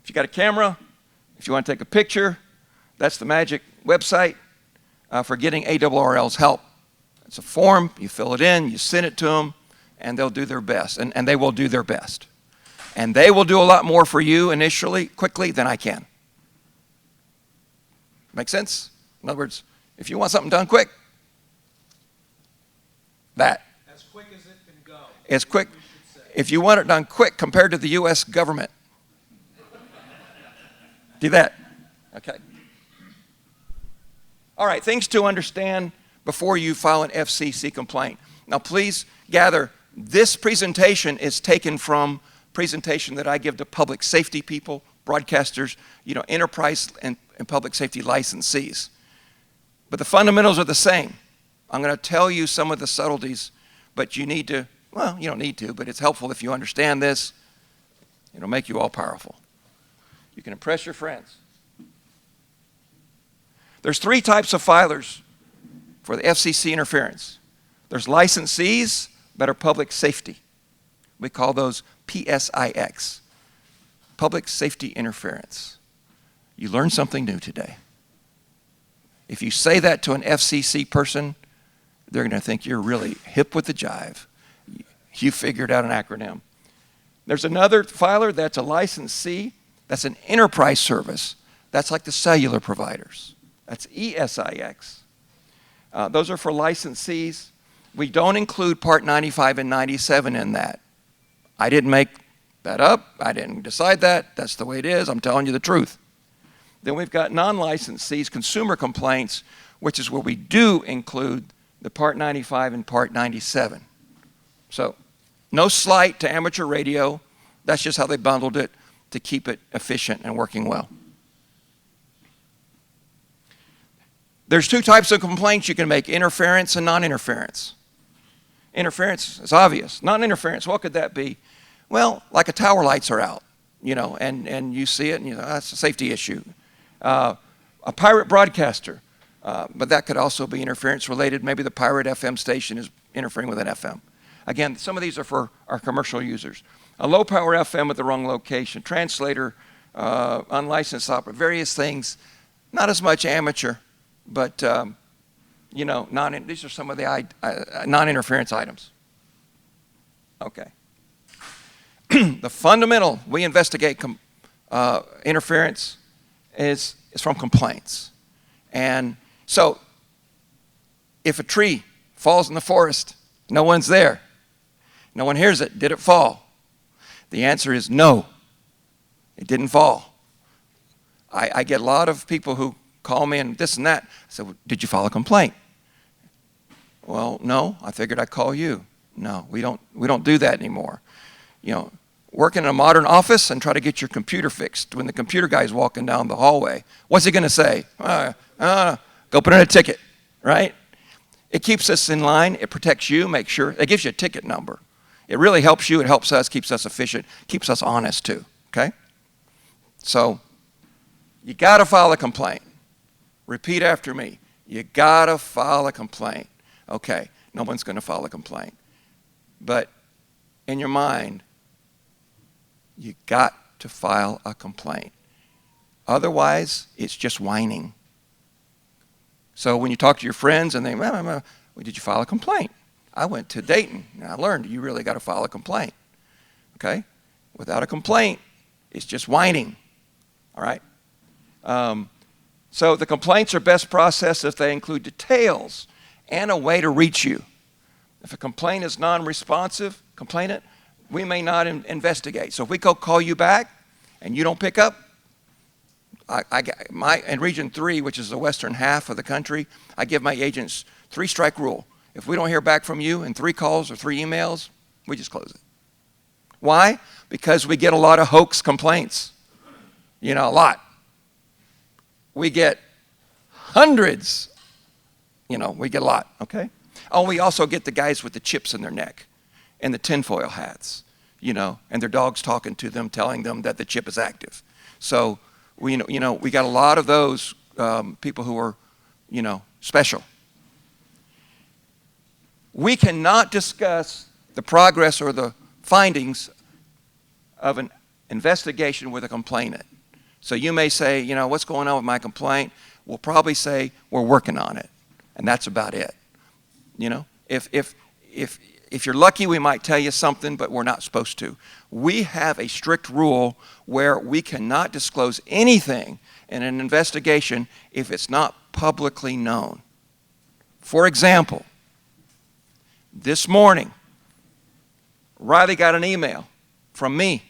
If you got a camera, if you want to take a picture, that's the magic website for getting ARRL's help. It's a form, you fill it in, you send it to them, and they'll do their best, and they will do their best. And they will do a lot more for you initially, quickly, than I can. Make sense? In other words, if you want something done quick, that. As quick as it can go. As quick. If you want it done quick compared to the U.S. government. Do that. Okay. All right, things to understand before you file an FCC complaint. Now, please gather, this presentation is taken from presentation that I give to public safety people, broadcasters, enterprise and public safety licensees. But the fundamentals are the same. I'm going to tell you some of the subtleties, but you need to, well, you don't need to, but it's helpful if you understand this. It'll make you all powerful. You can impress your friends. There's 3 types of filers for the FCC interference. There's licensees that are public safety. We call those PSIX, public safety interference. You learned something new today. If you say that to an FCC person, they're going to think you're really hip with the jive. You figured out an acronym. There's another filer that's a licensee. That's an enterprise service. That's like the cellular providers. That's ESIX. Those are for licensees. We don't include Part 95 and 97 in that. I didn't make that up. I didn't decide that. That's the way it is. I'm telling you the truth. Then we've got non-licensees, consumer complaints, which is where we do include the Part 95 and Part 97. So no slight to amateur radio. That's just how they bundled it to keep it efficient and working well. There's 2 types of complaints you can make, interference and non-interference. Interference is obvious. Non-interference, what could that be? Well, like a tower lights are out, and you see it, and that's a safety issue. A pirate broadcaster, but that could also be interference related. Maybe the pirate FM station is interfering with an FM. Again, some of these are for our commercial users. A low power FM at the wrong location, translator, unlicensed operator, various things. Not as much amateur, but these are some of the non-interference items. Okay. The fundamental, we investigate interference is from complaints. And so, if a tree falls in the forest, no one's there, no one hears it, did it fall? The answer is no, it didn't fall. I get a lot of people who call me and this and that. I said, well, did you file a complaint? Well, no, I figured I'd call you. No, we don't do that anymore. Work in a modern office and try to get your computer fixed. When the computer guy's walking down the hallway, what's he going to say? Go put in a ticket, right? It keeps us in line. It protects you, makes sure. It gives you a ticket number. It really helps you. It helps us, keeps us efficient, keeps us honest too, okay? So you got to file a complaint. Repeat after me. You got to file a complaint. Okay, no one's going to file a complaint. But in your mind, you got to file a complaint. Otherwise, it's just whining. So when you talk to your friends and they, well, did you file a complaint? I went to Dayton and I learned you really got to file a complaint. Okay? Without a complaint, it's just whining. All right? So the complaints are best processed if they include details and a way to reach you. If a complaint is non-responsive, complainant, we may not investigate. So if we go call you back and you don't pick up, in Region 3, which is the western half of the country, I give my agents 3-strike rule. If we don't hear back from you in 3 calls or 3 emails, we just close it. Why? Because we get a lot of hoax complaints. You know, a lot. We get hundreds. You know, we get a lot, okay? Oh, we also get the guys with the chips in their neck and the tinfoil hats, you know, and their dog's talking to them, telling them that the chip is active. So, we got a lot of those people who are, you know, special. We cannot discuss the progress or the findings of an investigation with a complainant. So you may say, you know, what's going on with my complaint? We'll probably say, we're working on it. And that's about it. You know, if you're lucky, we might tell you something, but we're not supposed to. We have a strict rule where we cannot disclose anything in an investigation if it's not publicly known. For example, this morning, Riley got an email from me.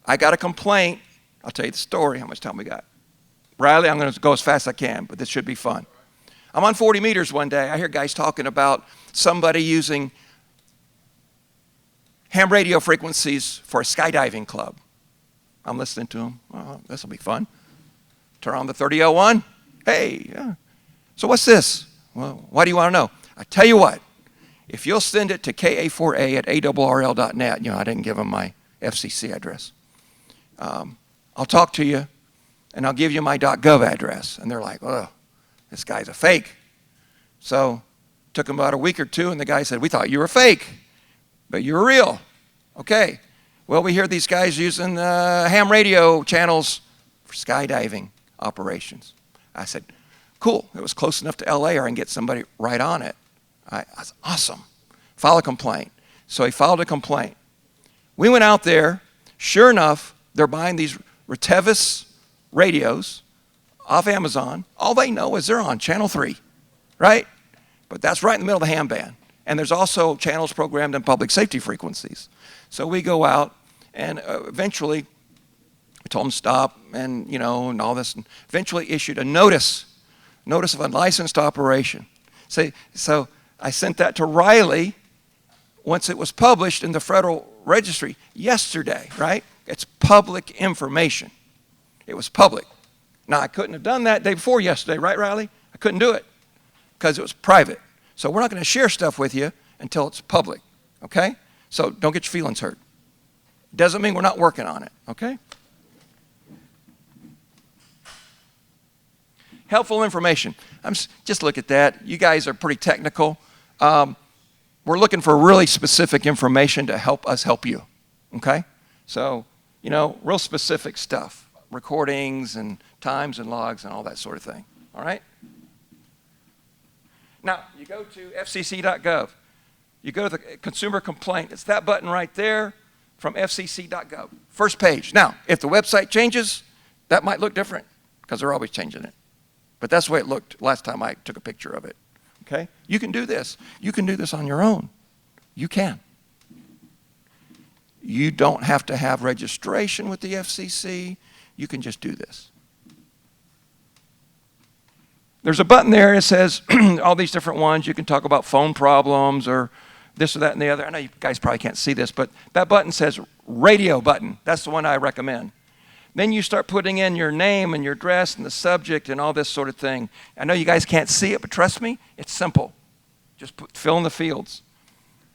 I got a complaint. I'll tell you the story, how much time we got. Riley, I'm going to go as fast as I can, but this should be fun. I'm on 40 meters one day. I hear guys talking about somebody using ham radio frequencies for a skydiving club. I'm listening to them. Oh, this will be fun. Turn on the 3001. Hey, yeah. So what's this? Well, why do you want to know? I tell you what, if you'll send it to ka4a at ARRL.net, you know, I didn't give them my FCC address. I'll talk to you, and I'll give you my .gov address. And they're like, oh, this guy's a fake. So it took them about a week or two, and the guy said, we thought you were fake, but you're real. Okay. Well, we hear these guys using ham radio channels for skydiving operations. I said, cool. It was close enough to LA, or I can get somebody right on it. I was awesome. File a complaint. So he filed a complaint. We went out there. Sure enough, they're buying these Retevis radios off Amazon. All they know is they're on channel 3, right? But that's right in the middle of the ham band. And there's also channels programmed in public safety frequencies. So we go out, and eventually we told them stop, and you know, and all this, and eventually issued a notice of unlicensed operation. So I sent that to Riley once it was published in the Federal Registry yesterday, right? It's public information. It was public. Now, I couldn't have done that day before yesterday, right, Riley? I couldn't do it because it was private. So we're not going to share stuff with you until it's public, okay? So don't get your feelings hurt. Doesn't mean we're not working on it, okay? Helpful information. Just look at that. You guys are pretty technical. We're looking for really specific information to help us help you, okay? So, you know, real specific stuff. Recordings and times and logs and all that sort of thing, all right? Now, you go to fcc.gov. You go to the consumer complaint. It's that button right there from fcc.gov. First page. Now, if the website changes, that might look different because they're always changing it. But that's the way it looked last time I took a picture of it, okay? You can do this. You can do this on your own. You can. You don't have to have registration with the FCC. You can just do this. There's a button there that says all these different ones. You can talk about phone problems or this or that and the other. I know you guys probably can't see this, but that button says radio button. That's the one I recommend. Then you start putting in your name and your address and the subject and all this sort of thing. I know you guys can't see it, but trust me, it's simple. Just fill in the fields.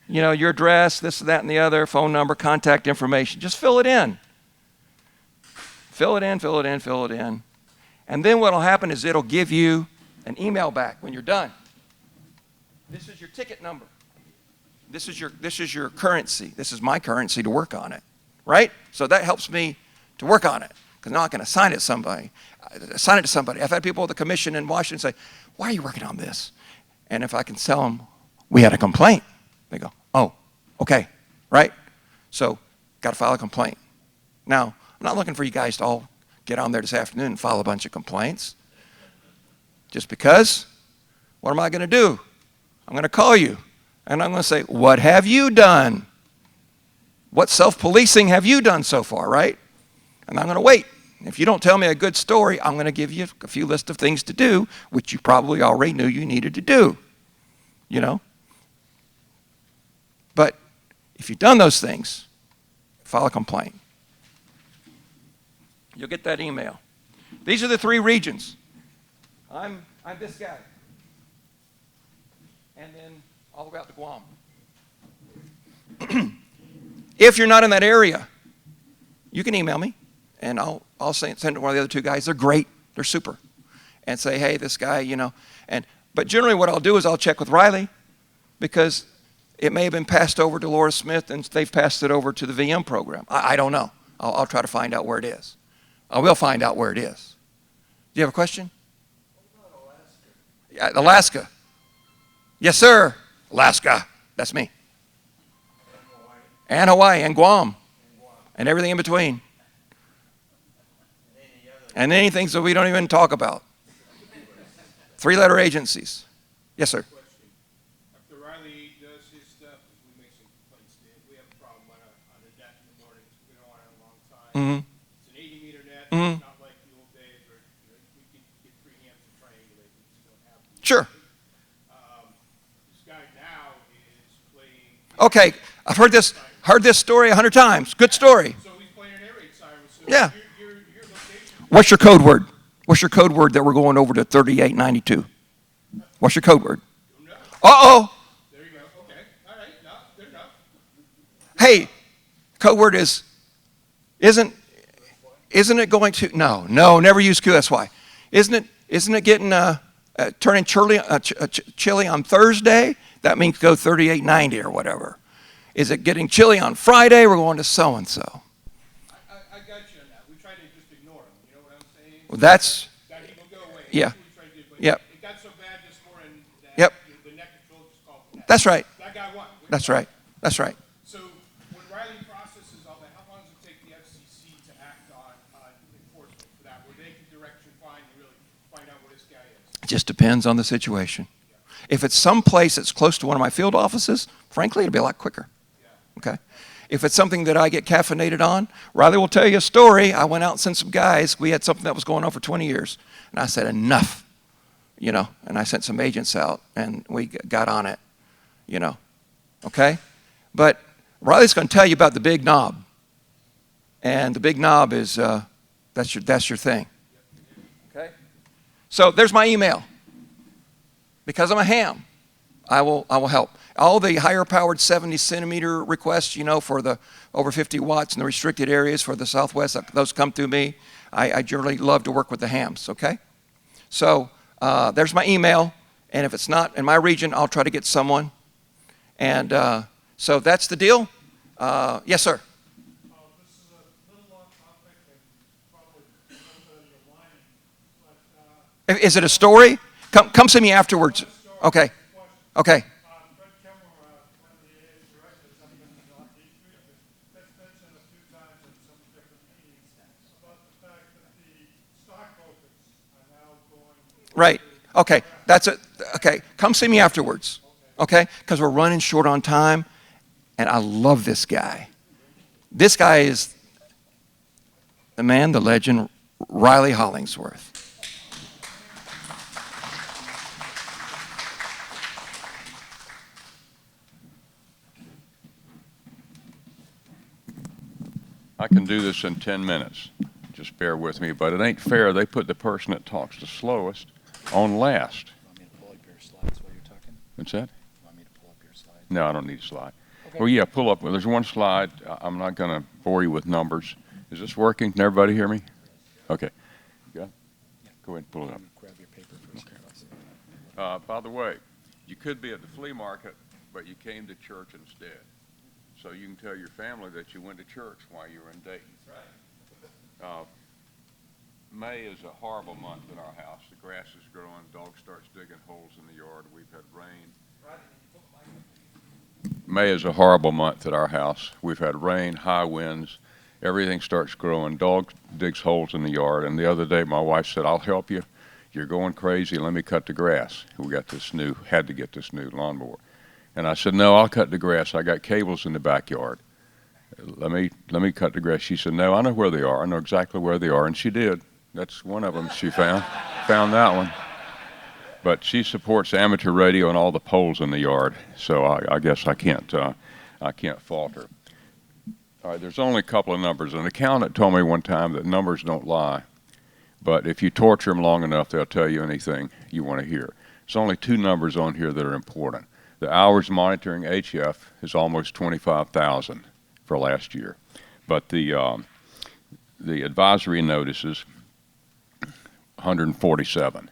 You know, your address, this, that, and the other, phone number, contact information. Just fill it in. Fill it in, fill it in, fill it in. And then what will happen is it'll give you an email back when you're done. This is your ticket number. This is your currency. This is my currency to work on it, right? So that helps me to work on it, because now I can assign it to somebody. I've had people at the commission in Washington say, "Why are you working on this?" And if I can tell them, "We had a complaint," they go, "Oh, okay," right? So, got to file a complaint. Now, I'm not looking for you guys to all get on there this afternoon and file a bunch of complaints. Just because, what am I going to do? I'm going to call you, and I'm going to say, "What have you done? What self-policing have you done so far," right? And I'm going to wait. If you don't tell me a good story, I'm going to give you a few lists of things to do, which you probably already knew you needed to do, you know? But if you've done those things, file a complaint. You'll get that email. These are the 3 regions. I'm this guy. And then all the way out to Guam. If you're not in that area, you can email me, and I'll send it to one of the other 2 guys. They're great. They're super. And say, "Hey, this guy, you know." But generally what I'll do is I'll check with Riley, because it may have been passed over to Laura Smith and they've passed it over to the VM program. I don't know. I'll try to find out where it is. I will find out where it is. Do you have a question? What about Alaska? Yeah, Alaska. Yes, sir. Alaska. That's me. And Hawaii and Guam. And everything in between. And anything that we don't even talk about. 3-letter agencies. Yes, sir. After Riley does his stuff, we make some complaints. We have a problem on a net in the mornings. We don't want it a long time. Mm-hmm. It's an 80-meter net. Mm-hmm. Not like the old days where we could get 3 hands to triangulate. We just don't have them. Sure. This guy now is playing. Okay. I've heard this story 100 times. Good story. So he's playing an air raid siren. So Yeah. your location. What's your code word? What's your code word that we're going over to 3892? What's your code word? No. Uh-oh. There you go. Okay. All right. No, good enough. Hey, code word isn't it going to, no, never use QSY. Isn't it getting, turning chilly on Thursday? That means go 3890 or whatever. Is it getting chilly on Friday? We're going to so-and-so. I got you on that. We try to just ignore him. You know what I'm saying? Well, that's, That he will go away. Yeah. That's what we try to do. But Yep. It got so bad this morning that Yep. the net control just called for that. that's right. That guy won. That's right. That's right. So when Riley processes all that, how long does it take the FCC to act on enforcement for that, where they can direct you fine and really find out where this guy is? It just depends on the situation. If it's someplace that's close to one of my field offices, frankly, it'll be a lot quicker. Okay? If it's something that I get caffeinated on, Riley will tell you a story. I went out and sent some guys. We had something that was going on for 20 years. And I said, enough, you know, and I sent some agents out, and we got on it, you know, okay? But Riley's going to tell you about the big knob. And the big knob is, that's your thing. Okay? So there's my email. Because I'm a ham, I will help. All the higher powered 70 centimeter requests, you know, for the over 50 watts in the restricted areas for the Southwest, those come through me. I generally love to work with the hams, okay? So there's my email, and if it's not in my region, I'll try to get someone. And so that's the deal. Yes, sir. This is a little off topic and probably your line, but Is it a story? Come see me afterwards. Okay. Okay. Right. Okay. That's it. Okay. Come see me afterwards. Okay? Because we're running short on time, and I love this guy. This guy is the man, the legend, Riley Hollingsworth. I can do this in 10 minutes. just bear with me, but it ain't fair. They put the person that talks the slowest on last. Want me to pull up your slides while you're talking? What's that? Want me to pull up your slides? No, I don't need a slide. Okay. Well, yeah, pull up. Well, there's one slide. I'm not going to bore you with numbers. Is this working? Can everybody hear me? Okay. You got it? Yeah. Go ahead and pull it up. Grab your paper first. By the way, you could be at the flea market, but you came to church instead. So you can tell your family that you went to church while you were in Dayton. May is a horrible month in our house. The grass is growing, dog starts digging holes in the yard. We've had rain. May is a horrible month at our house. We've had rain, high winds. Everything starts growing. Dog digs holes in the yard. And the other day, my wife said, "I'll help you. You're going crazy. Let me cut the grass." We had to get this new lawnmower. And I said, "No, I'll cut the grass. I got cables in the backyard. Let me cut the grass." She said, "No, I know where they are. I know exactly where they are." And she did. That's one of them she found that one. But she supports amateur radio and all the poles in the yard. So I guess I can't fault her. All right, there's only a couple of numbers. An accountant told me one time that numbers don't lie. But if you torture them long enough, they'll tell you anything you want to hear. There's only two numbers on here that are important. The hours monitoring HF is almost 25,000 for last year. But the advisory notices, 147,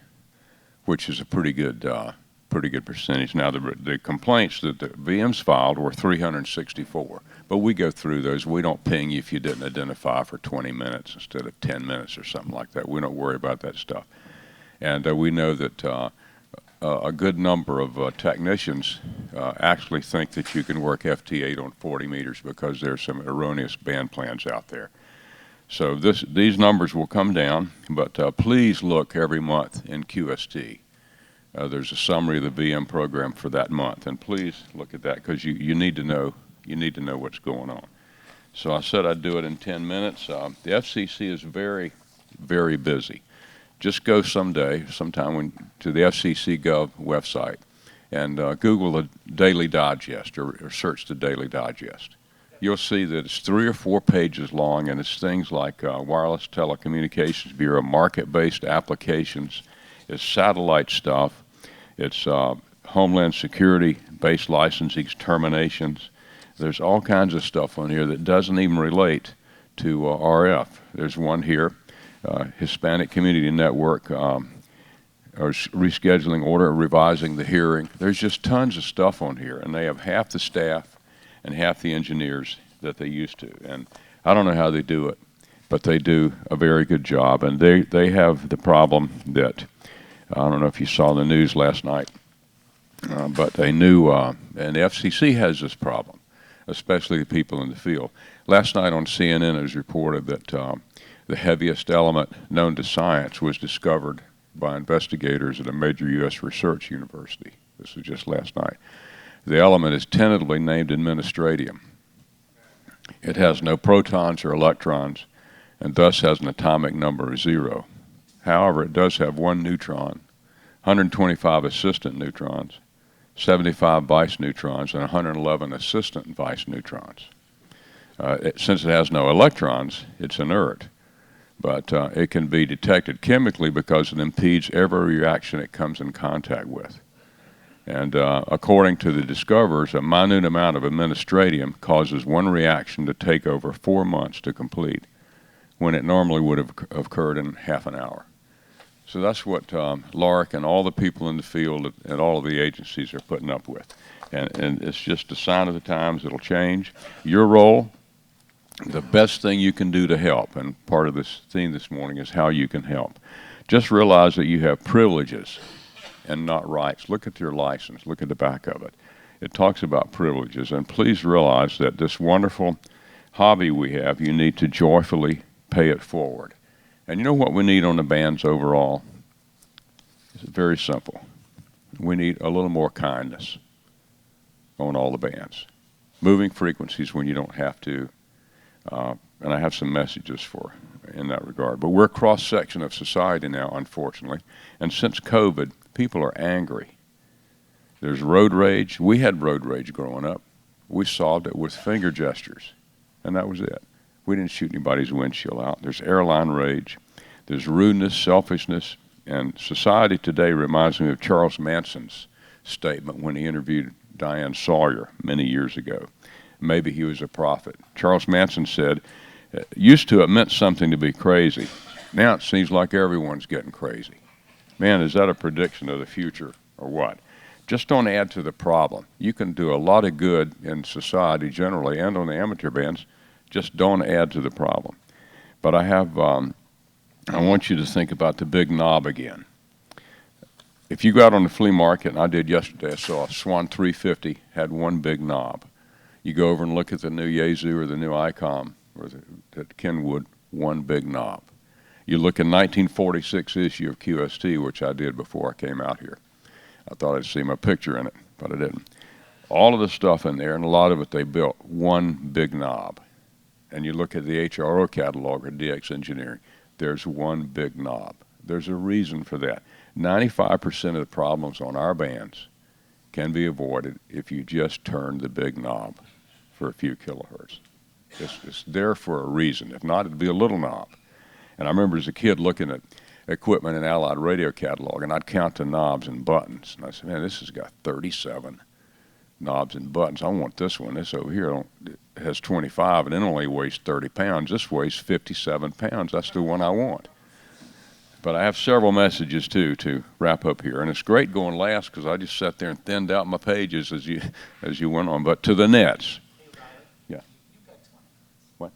which is a pretty good percentage. Now, the complaints that the VMs filed were 364. But we go through those. We don't ping you if you didn't identify for 20 minutes instead of 10 minutes or something like that. We don't worry about that stuff. And we know that a good number of technicians actually think that you can work FT8 on 40 meters because there's some erroneous band plans out there. So these numbers will come down, but please look every month in QST. There's a summary of the VM program for that month, and please look at that because you need to know what's going on. So I said I'd do it in 10 minutes. The FCC is very, very busy. Just go sometime to the FCC Gov website and Google the Daily Digest or search the Daily Digest. You'll see that it's 3 or 4 pages long, and it's things like Wireless Telecommunications Bureau, market-based applications, it's satellite stuff, it's Homeland Security-based licensing terminations. There's all kinds of stuff on here that doesn't even relate to RF. There's one here, Hispanic Community Network, or rescheduling order, revising the hearing. There's just tons of stuff on here, and they have half the staff and half the engineers that they used to. And I don't know how they do it, but they do a very good job. And they have the problem that, I don't know if you saw the news last night, but they knew, and the FCC has this problem, especially the people in the field. Last night on CNN it was reported that the heaviest element known to science was discovered by investigators at a major U.S. research university. This was just last night. The element is tentatively named administratium. It has no protons or electrons and thus has an atomic number of 0. However, it does have 1 neutron, 125 assistant neutrons, 75 vice neutrons, and 111 assistant vice neutrons. Since it has no electrons, it's inert, but it can be detected chemically because it impedes every reaction it comes in contact with. And according to the discoverers, a minute amount of administratium causes one reaction to take over 4 months to complete, when it normally would have occurred in half an hour. So that's what Lark and all the people in the field at all of the agencies are putting up with. And it's just a sign of the times. It'll change. Your role, the best thing you can do to help, and part of this theme this morning is how you can help. Just realize that you have privileges and not rights. Look at your license. Look at the back of it. It talks about privileges. And please realize that this wonderful hobby we have, you need to joyfully pay it forward. And you know what we need on the bands overall? It's very simple. We need a little more kindness on all the bands. Moving frequencies when you don't have to. And I have some messages in that regard. But we're a cross-section of society now, unfortunately. And since COVID, people are angry. There's road rage. We had road rage growing up. We solved it with finger gestures, and that was it. We didn't shoot anybody's windshield out. There's airline rage. There's rudeness, selfishness, and society today reminds me of Charles Manson's statement when he interviewed Diane Sawyer many years ago. Maybe he was a prophet. Charles Manson said, used to it meant something to be crazy. Now it seems like everyone's getting crazy. Man, is that a prediction of the future or what? Just don't add to the problem. You can do a lot of good in society generally and on the amateur bands. Just don't add to the problem. But I want you to think about the big knob again. If you go out on the flea market, and I did yesterday, I saw a Swan 350 had one big knob. You go over and look at the new Yaesu or the new ICOM or the Kenwood, one big knob. You look at 1946 issue of QST, which I did before I came out here. I thought I'd see my picture in it, but I didn't. All of the stuff in there, and a lot of it they built, one big knob. And you look at the ARRL catalog or DX Engineering, there's one big knob. There's a reason for that. 95% of the problems on our bands can be avoided if you just turn the big knob for a few kilohertz. It's there for a reason. If not, it'd be a little knob. And I remember as a kid looking at equipment in Allied radio catalog, and I'd count the knobs and buttons. And I said, man, this has got 37 knobs and buttons. I want this one. This over here has 25 and it only weighs 30 pounds. This weighs 57 pounds. That's the one I want. But I have several messages, too, to wrap up here. And it's great going last because I just sat there and thinned out my pages as you went on. But to the nets. Yeah. You've got 20 minutes. What?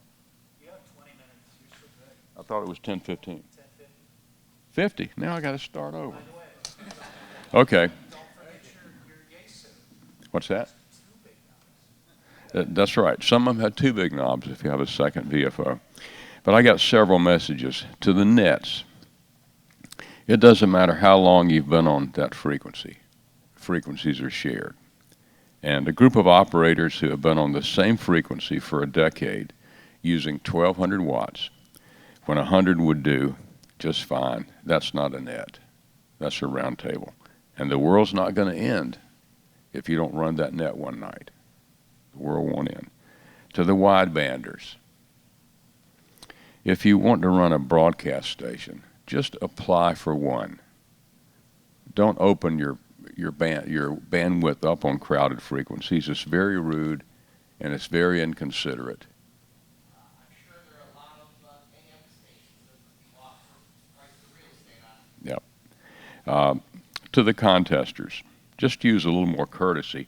You have 20 minutes. You should be. I thought it was 10:15. 10:50. 50? Now I got to start over. By the way, Okay. don't forget your Yaesu. What's that? Two big knobs. That's right. Some of them had two big knobs if you have a second VFO. But I got several messages to the nets. It doesn't matter how long you've been on that frequency. Frequencies are shared. And a group of operators who have been on the same frequency for a decade using 1,200 watts, when 100 would do just fine, that's not a net. That's a round table. And the world's not going to end if you don't run that net one night. The world won't end. To the widebanders, if you want to run a broadcast station, just apply for one. Don't open your bandwidth up on crowded frequencies. It's very rude and it's very inconsiderate. I'm sure there are a lot of AM stations that you offer price the real estate on. Yep. To the contesters, just use a little more courtesy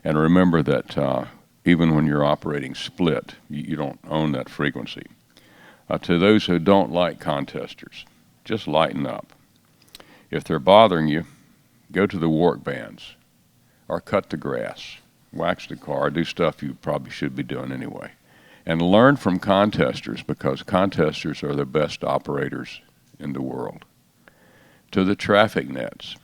and remember that even when you're operating split, you don't own that frequency. To those who don't like contesters, just lighten up. If they're bothering you, go to the work bands or cut the grass, wax the car, do stuff you probably should be doing anyway. And learn from contesters because contesters are the best operators in the world. To the traffic nets,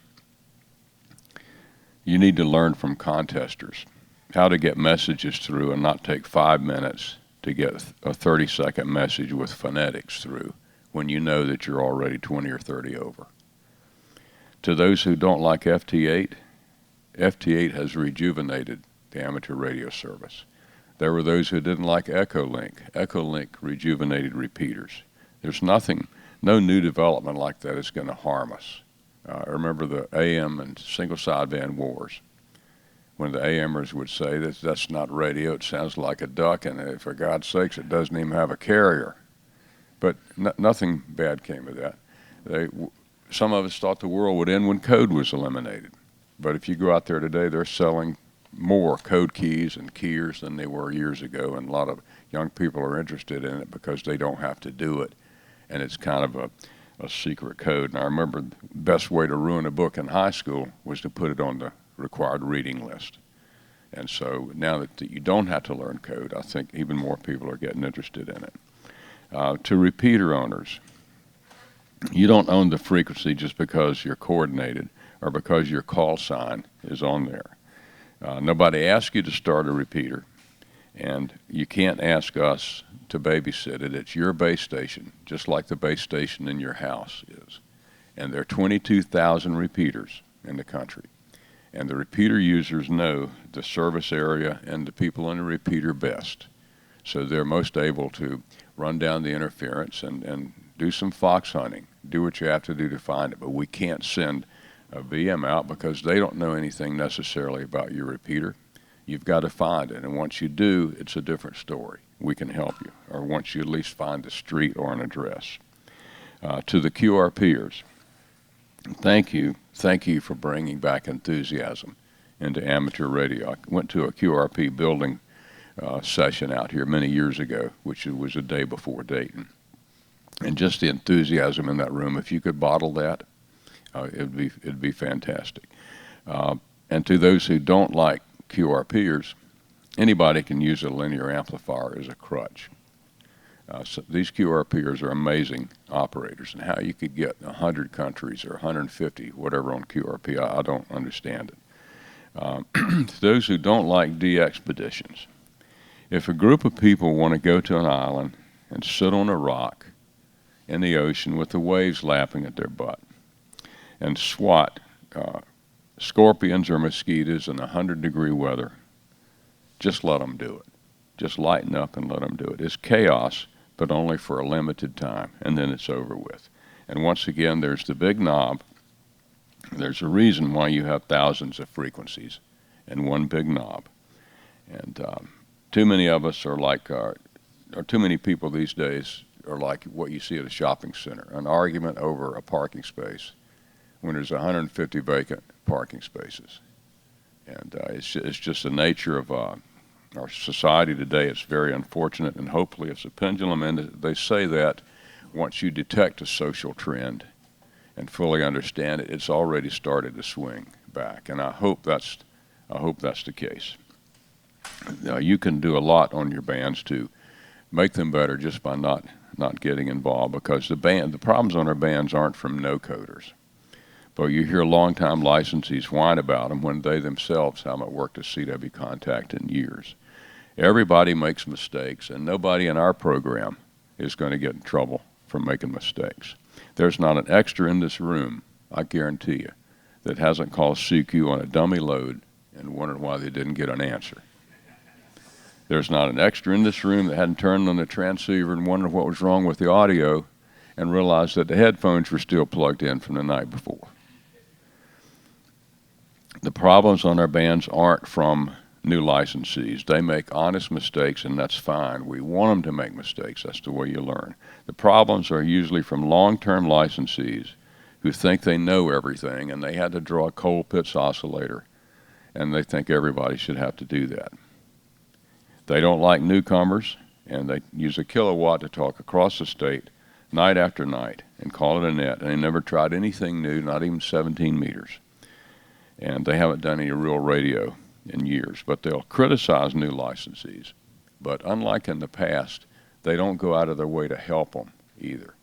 you need to learn from contesters how to get messages through and not take 5 minutes to get a 30-second message with phonetics through when you know that you're already 20 or 30 over. To those who don't like FT8, FT8 has rejuvenated the amateur radio service. There were those who didn't like Echolink. Echolink rejuvenated repeaters. There's nothing, no new development like that is going to harm us. I remember the AM and single sideband wars when the AMers would say that's not radio, it sounds like a duck, and for God's sakes, it doesn't even have a carrier. But nothing bad came of that. Some of us thought the world would end when code was eliminated. But if you go out there today, they're selling more code keys and keyers than they were years ago, and a lot of young people are interested in it because they don't have to do it, and it's kind of a secret code. And I remember the best way to ruin a book in high school was to put it on the required reading list. And so now that you don't have to learn code, I think even more people are getting interested in it. To repeater owners, you don't own the frequency just because you're coordinated or because your call sign is on there. Nobody asked you to start a repeater, and you can't ask us to babysit it. It's your base station, just like the base station in your house is. And there are 22,000 repeaters in the country. And the repeater users know the service area and the people in the repeater best. So they're most able to run down the interference and do some fox hunting, do what you have to do to find it. But we can't send a VM out because they don't know anything necessarily about your repeater. You've got to find it, and once you do, it's a different story. We can help you, or once you at least find the street or an address. To the QRPers, thank you for bringing back enthusiasm into amateur radio. I went to a QRP building session out here many years ago, which was a day before Dayton. And just the enthusiasm in that room, if you could bottle that, it'd be fantastic. And to those who don't like QRPers, anybody can use a linear amplifier as a crutch. So these QRPers are amazing operators, and how you could get 100 countries or 150, whatever, on QRP, I don't understand it. To those who don't like de-expeditions, if a group of people want to go to an island and sit on a rock in the ocean with the waves lapping at their butt and swat scorpions or mosquitoes in 100-degree weather, just let them do it. Just lighten up and let them do it. It's chaos, but only for a limited time, and then it's over with. And once again, there's the big knob. There's a reason why you have thousands of frequencies and one big knob. And too many of us are like, or too many people these days are like what you see at a shopping center, an argument over a parking space when there's 150 vacant parking spaces. And it's just the nature of our society today. It's very unfortunate, and hopefully it's a pendulum. And they say that once you detect a social trend and fully understand it, it's already started to swing back. And I hope that's the case. You can do a lot on your bands to make them better just by not getting involved, because the problems on our bands aren't from no-coders. But you hear longtime licensees whine about them when they themselves haven't worked a CW contact in years. Everybody makes mistakes, and nobody in our program is going to get in trouble for making mistakes. There's not an extra in this room, I guarantee you, that hasn't called CQ on a dummy load and wondered why they didn't get an answer. There's not an extra in this room that hadn't turned on the transceiver and wondered what was wrong with the audio and realized that the headphones were still plugged in from the night before. The problems on our bands aren't from new licensees. They make honest mistakes, and that's fine. We want them to make mistakes. That's the way you learn. The problems are usually from long-term licensees who think they know everything, and they had to draw a coal pits oscillator, and they think everybody should have to do that. They don't like newcomers, and they use a kilowatt to talk across the state night after night and call it a net, and they never tried anything new, not even 17 meters. And they haven't done any real radio in years, but they'll criticize new licensees. But unlike in the past, they don't go out of their way to help them either.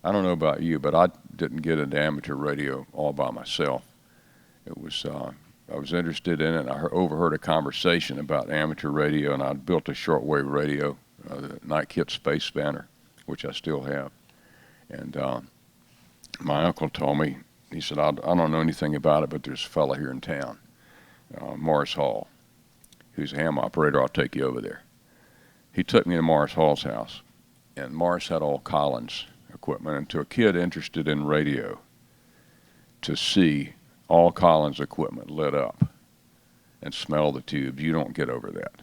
I don't know about you, but I didn't get into amateur radio all by myself. It was I was interested in it. I overheard a conversation about amateur radio, and I'd built a shortwave radio, the Night Kit Space Spanner, which I still have. And my uncle told me, he said, I don't know anything about it, but there's a fellow here in town, Morris Hall, who's a ham operator. I'll take you over there. He took me to Morris Hall's house, and Morris had all Collins equipment. And to a kid interested in radio, to see all Collins equipment lit up and smell the tubes, you don't get over that.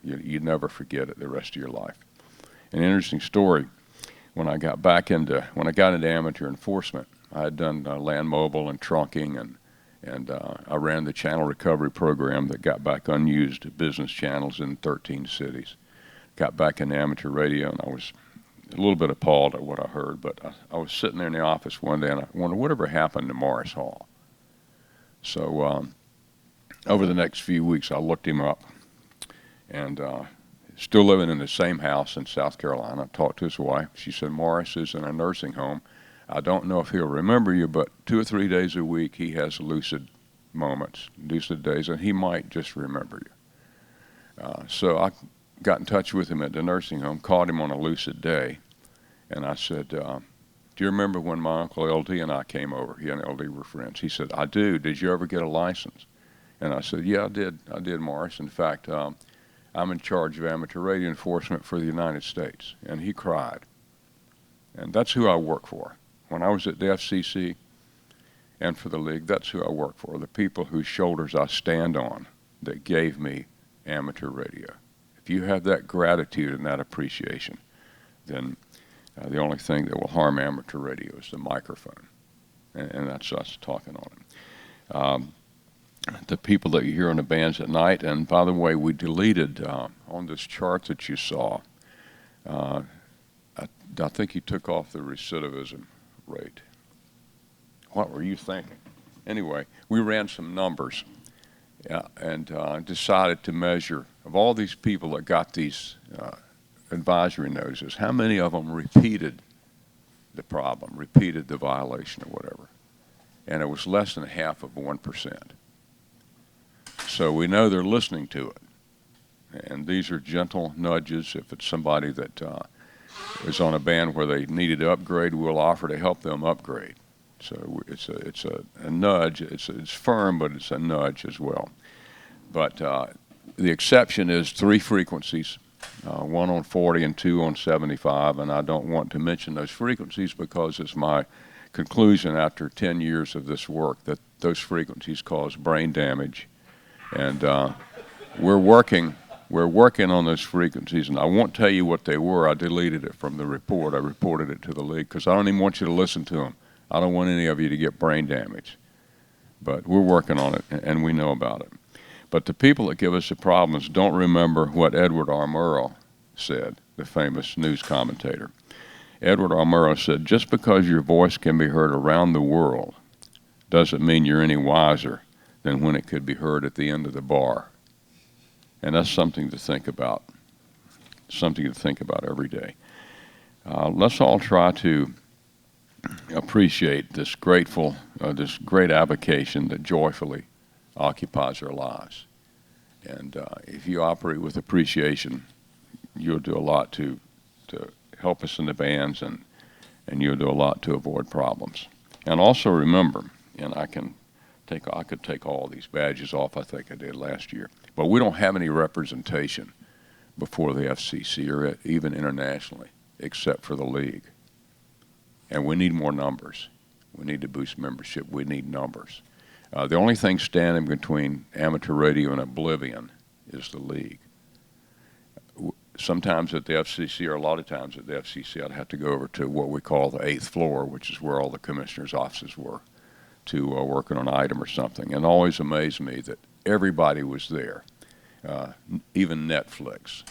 You never forget it the rest of your life. An interesting story, when I got into amateur enforcement, I had done land mobile and trunking, and I ran the channel recovery program that got back unused business channels in 13 cities. Got back into amateur radio, and I was a little bit appalled at what I heard, but I was sitting there in the office one day, and I wondered whatever happened to Morris Hall. So over the next few weeks, I looked him up, and still living in the same house in South Carolina. I talked to his wife. She said, Morris is in a nursing home. I don't know if he'll remember you, but 2 or 3 days a week he has lucid moments, lucid days, and he might just remember you. So I got in touch with him at the nursing home, called him on a lucid day, and I said, do you remember when my Uncle LD and I came over? He and LD were friends. He said, I do. Did you ever get a license? And I said, yeah, I did, Morris. In fact, I'm in charge of amateur radio enforcement for the United States. And he cried. And that's who I work for. When I was at the FCC and for the league, that's who I work for, the people whose shoulders I stand on that gave me amateur radio. If you have that gratitude and that appreciation, then the only thing that will harm amateur radio is the microphone. And that's us talking on it. The people that you hear on the bands at night, and by the way, we deleted on this chart that you saw, I think you took off the recidivism rate. What were you thinking? Anyway, we ran some numbers and decided to measure, of all these people that got these advisory notices, how many of them repeated the problem, repeated the violation or whatever. And it was less than half of 1%. So we know they're listening to it. And these are gentle nudges. If it's somebody that is on a band where they needed to upgrade, we'll offer to help them upgrade. So it's a nudge. It's firm, but it's a nudge as well. But the exception is 3 frequencies, 1 on 40 and 2 on 75. And I don't want to mention those frequencies because it's my conclusion after 10 years of this work that those frequencies cause brain damage. And we're working on those frequencies, and I won't tell you what they were. I deleted it from the report. I reported it to the league because I don't even want you to listen to them. I don't want any of you to get brain damage. But we're working on it, and we know about it. But the people that give us the problems don't remember what Edward R. Murrow said, the famous news commentator. Edward R. Murrow said, just because your voice can be heard around the world doesn't mean you're any wiser than when it could be heard at the end of the bar. And that's something to think about, every day. Let's all try to appreciate this great avocation that joyfully occupies our lives. And if you operate with appreciation, you'll do a lot to help us in the bands, and you'll do a lot to avoid problems. And also remember, and I could take all these badges off, I think I did last year, but we don't have any representation before the FCC or even internationally, except for the league. And we need more numbers. We need to boost membership. We need numbers. The only thing standing between amateur radio and oblivion is the league. Sometimes at the FCC, or a lot of times at the FCC, I'd have to go over to what we call the 8th floor, which is where all the commissioners' offices were, to work on an item or something. And it always amazed me that everybody was there, even Netflix,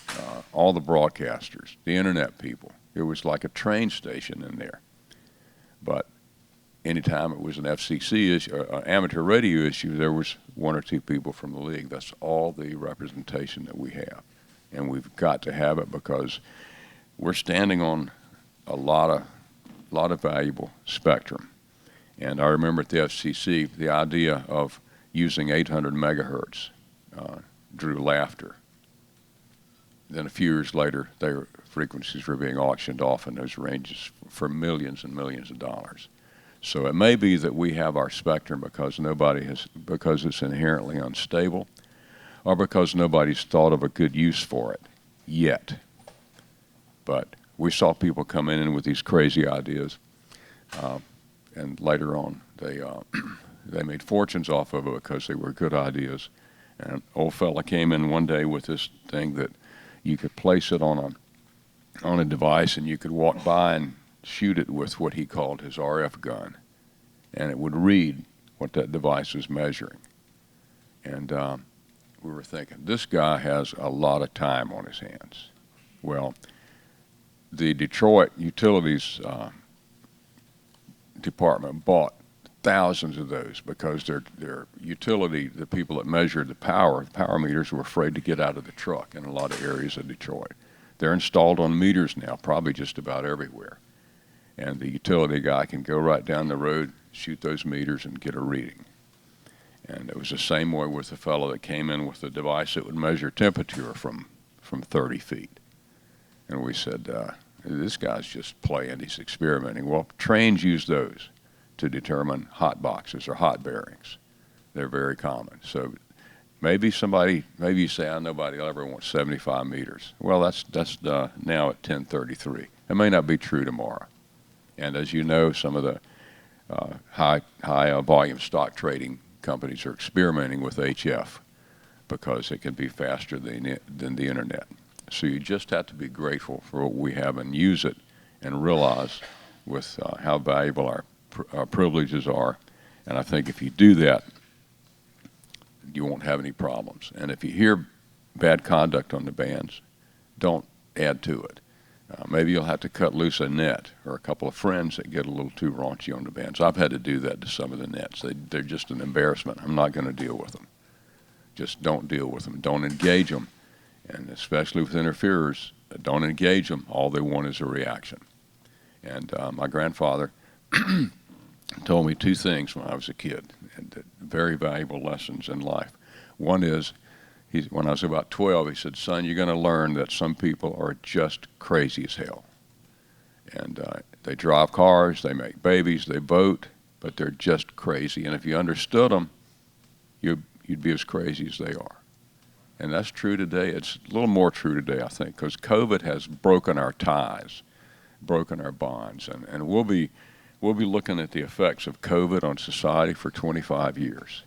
all the broadcasters, the internet people. It was like a train station in there. But anytime it was an FCC issue, an amateur radio issue, there was 1 or 2 people from the league. That's all the representation that we have. And we've got to have it because we're standing on a lot of valuable spectrum. And I remember at the FCC, the idea of using 800 megahertz drew laughter. Then a few years later, their frequencies were being auctioned off in those ranges for millions and millions of dollars. So it may be that we have our spectrum because it's inherently unstable, or because nobody's thought of a good use for it yet. But we saw people come in with these crazy ideas, and later on they made fortunes off of it because they were good ideas. And an old fella came in one day with this thing that you could place it on a device, and you could walk by and shoot it with what he called his RF gun, and it would read what that device was measuring. And we were thinking, this guy has a lot of time on his hands. Well, the Detroit Utilities Department bought thousands of those because their utility, the people that measured the power meters, were afraid to get out of the truck in a lot of areas of Detroit. They're installed on meters now, probably just about everywhere. And the utility guy can go right down the road, shoot those meters, and get a reading. And it was the same way with the fellow that came in with the device that would measure temperature from 30 feet. And we said, this guy's just playing, he's experimenting. Well, trains use those to determine hot boxes or hot bearings. They're very common. So Maybe you say, nobody will ever want 75 meters. Well, that's now at 1033. It may not be true tomorrow. And as you know, some of the high volume stock trading companies are experimenting with HF because it can be faster than the internet. So you just have to be grateful for what we have and use it and realize with how valuable our privileges are. And I think if you do that, you won't have any problems. And if you hear bad conduct on the bands, don't add to it. Maybe you'll have to cut loose a net or a couple of friends that get a little too raunchy on the bands. I've had to do that to some of the nets. They're just an embarrassment. I'm not going to deal with them. Just don't deal with them. Don't engage them. And especially with interferers, don't engage them. All they want is a reaction. And my grandfather told me two things when I was a kid, and very valuable lessons in life. One is, when I was about 12, he said, son, you're going to learn that some people are just crazy as hell. And they drive cars, they make babies, they vote, but they're just crazy. And if you understood them, you'd be as crazy as they are. And that's true today. It's a little more true today, I think, because COVID has broken our ties, broken our bonds. And we'll be looking at the effects of COVID on society for 25 years.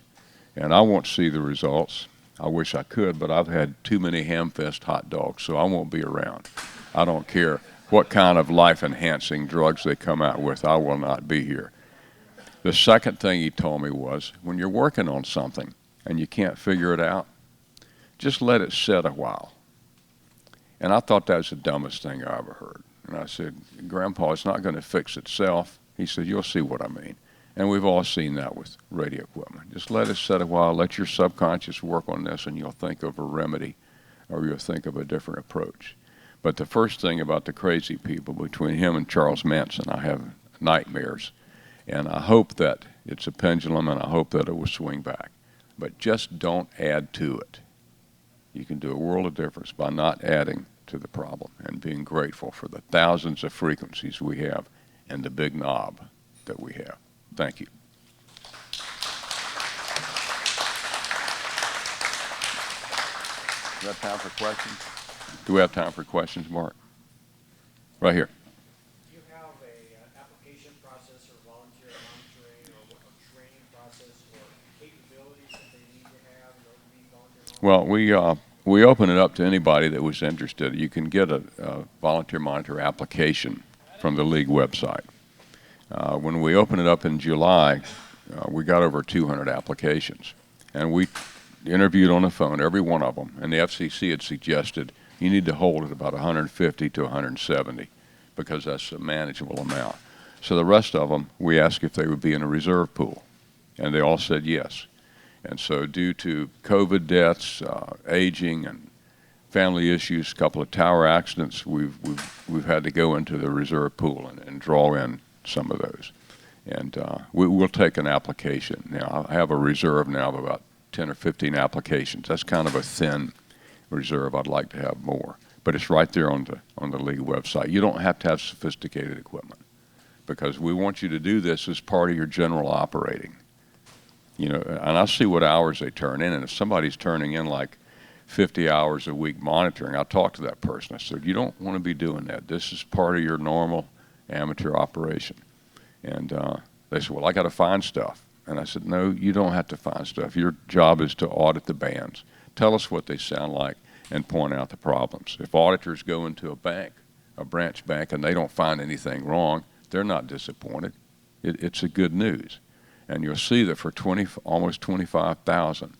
And I won't see the results. I wish I could, but I've had too many ham-fest hot dogs, so I won't be around. I don't care what kind of life-enhancing drugs they come out with. I will not be here. The second thing he told me was, when you're working on something and you can't figure it out, just let it sit a while. And I thought that was the dumbest thing I ever heard. And I said, Grandpa, it's not going to fix itself. He said, you'll see what I mean. And we've all seen that with radio equipment. Just let it sit a while, let your subconscious work on this, and you'll think of a remedy or you'll think of a different approach. But the first thing about the crazy people, between him and Charles Manson, I have nightmares. And I hope that it's a pendulum, and I hope that it will swing back. But just don't add to it. You can do a world of difference by not adding to the problem and being grateful for the thousands of frequencies we have and the big knob that we have. Thank you. Do we have time for questions? Do we have time for questions, Mark? Right here. Do you have a application process or volunteer monitoring or a training process or capabilities that they need to have in order to be volunteer monitoring? Well, we open it up to anybody that was interested. You can get a volunteer monitor application from the league website. When we opened it up in July, we got over 200 applications. And we interviewed on the phone every one of them. And the FCC had suggested you need to hold at about 150 to 170 because that's a manageable amount. So the rest of them, we asked if they would be in a reserve pool. And they all said yes. And so due to COVID deaths, aging, and family issues, a couple of tower accidents, we've had to go into the reserve pool and draw in some of those. And we'll take an application. Now, I have a reserve now of about 10 or 15 applications. That's kind of a thin reserve. I'd like to have more. But it's right there on the league website. You don't have to have sophisticated equipment because we want you to do this as part of your general operating. You know, and I see what hours they turn in, and if somebody's turning in like 50 hours a week monitoring, I'll talk to that person. I said, you don't want to be doing that. This is part of your normal amateur operation. And they said, well, I got to find stuff. And I said, no, you don't have to find stuff. Your job is to audit the bands. Tell us what they sound like and point out the problems. If auditors go into a bank, a branch bank, and they don't find anything wrong, they're not disappointed. It's a good news. And you'll see that for almost 25,000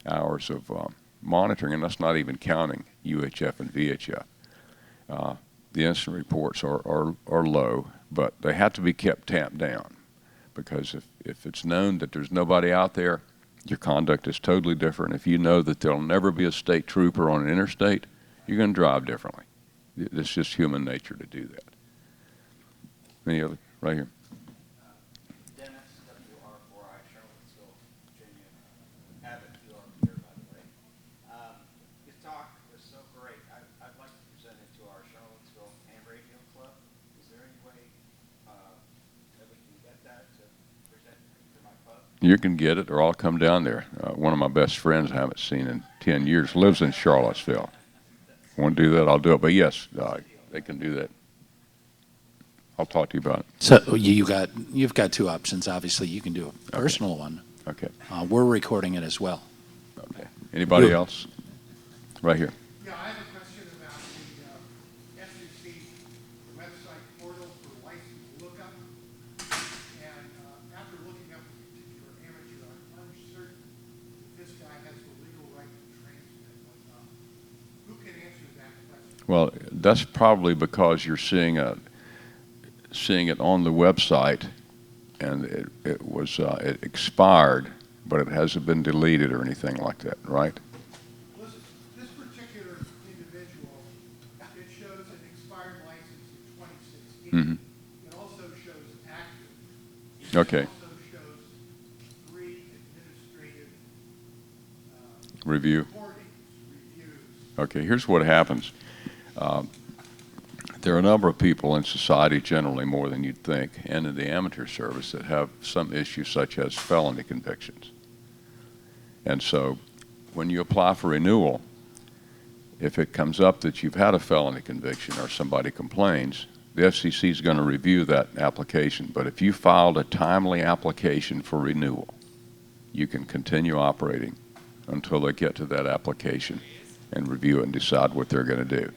hours of monitoring, and that's not even counting UHF and VHF, the incident reports are low, but they have to be kept tamped down because if it's known that there's nobody out there, your conduct is totally different. If you know that there'll never be a state trooper on an interstate, you're going to drive differently. It's just human nature to do that. Any other? Right here. You can get it, or I'll come down there. One of my best friends I haven't seen in 10 years lives in Charlottesville. Want to do that, I'll do it. But yes, they can do that. I'll talk to you about it. So you've got two options. Obviously, you can do a personal one. Okay. We're recording it as well. Okay. Anybody else? Right here. Yeah, I have a question about the FCC website portal for license lookup. And after looking up a particular amateur, I'm uncertain if this guy has the legal right to transmit whatnot. Who can answer that question? Well, that's probably because you're seeing it on the website, and it expired, but it hasn't been deleted or anything like that, right? This particular individual, it shows an expired license in 2016. Mm-hmm. It also shows active. Okay. It also shows 3 administrative Review. recordings, reviews. Okay, here's what happens. There are a number of people in society, generally more than you'd think, and in the amateur service that have some issues such as felony convictions. And so when you apply for renewal, if it comes up that you've had a felony conviction or somebody complains, the FCC is going to review that application. But if you filed a timely application for renewal, you can continue operating until they get to that application and review it and decide what they're going to do.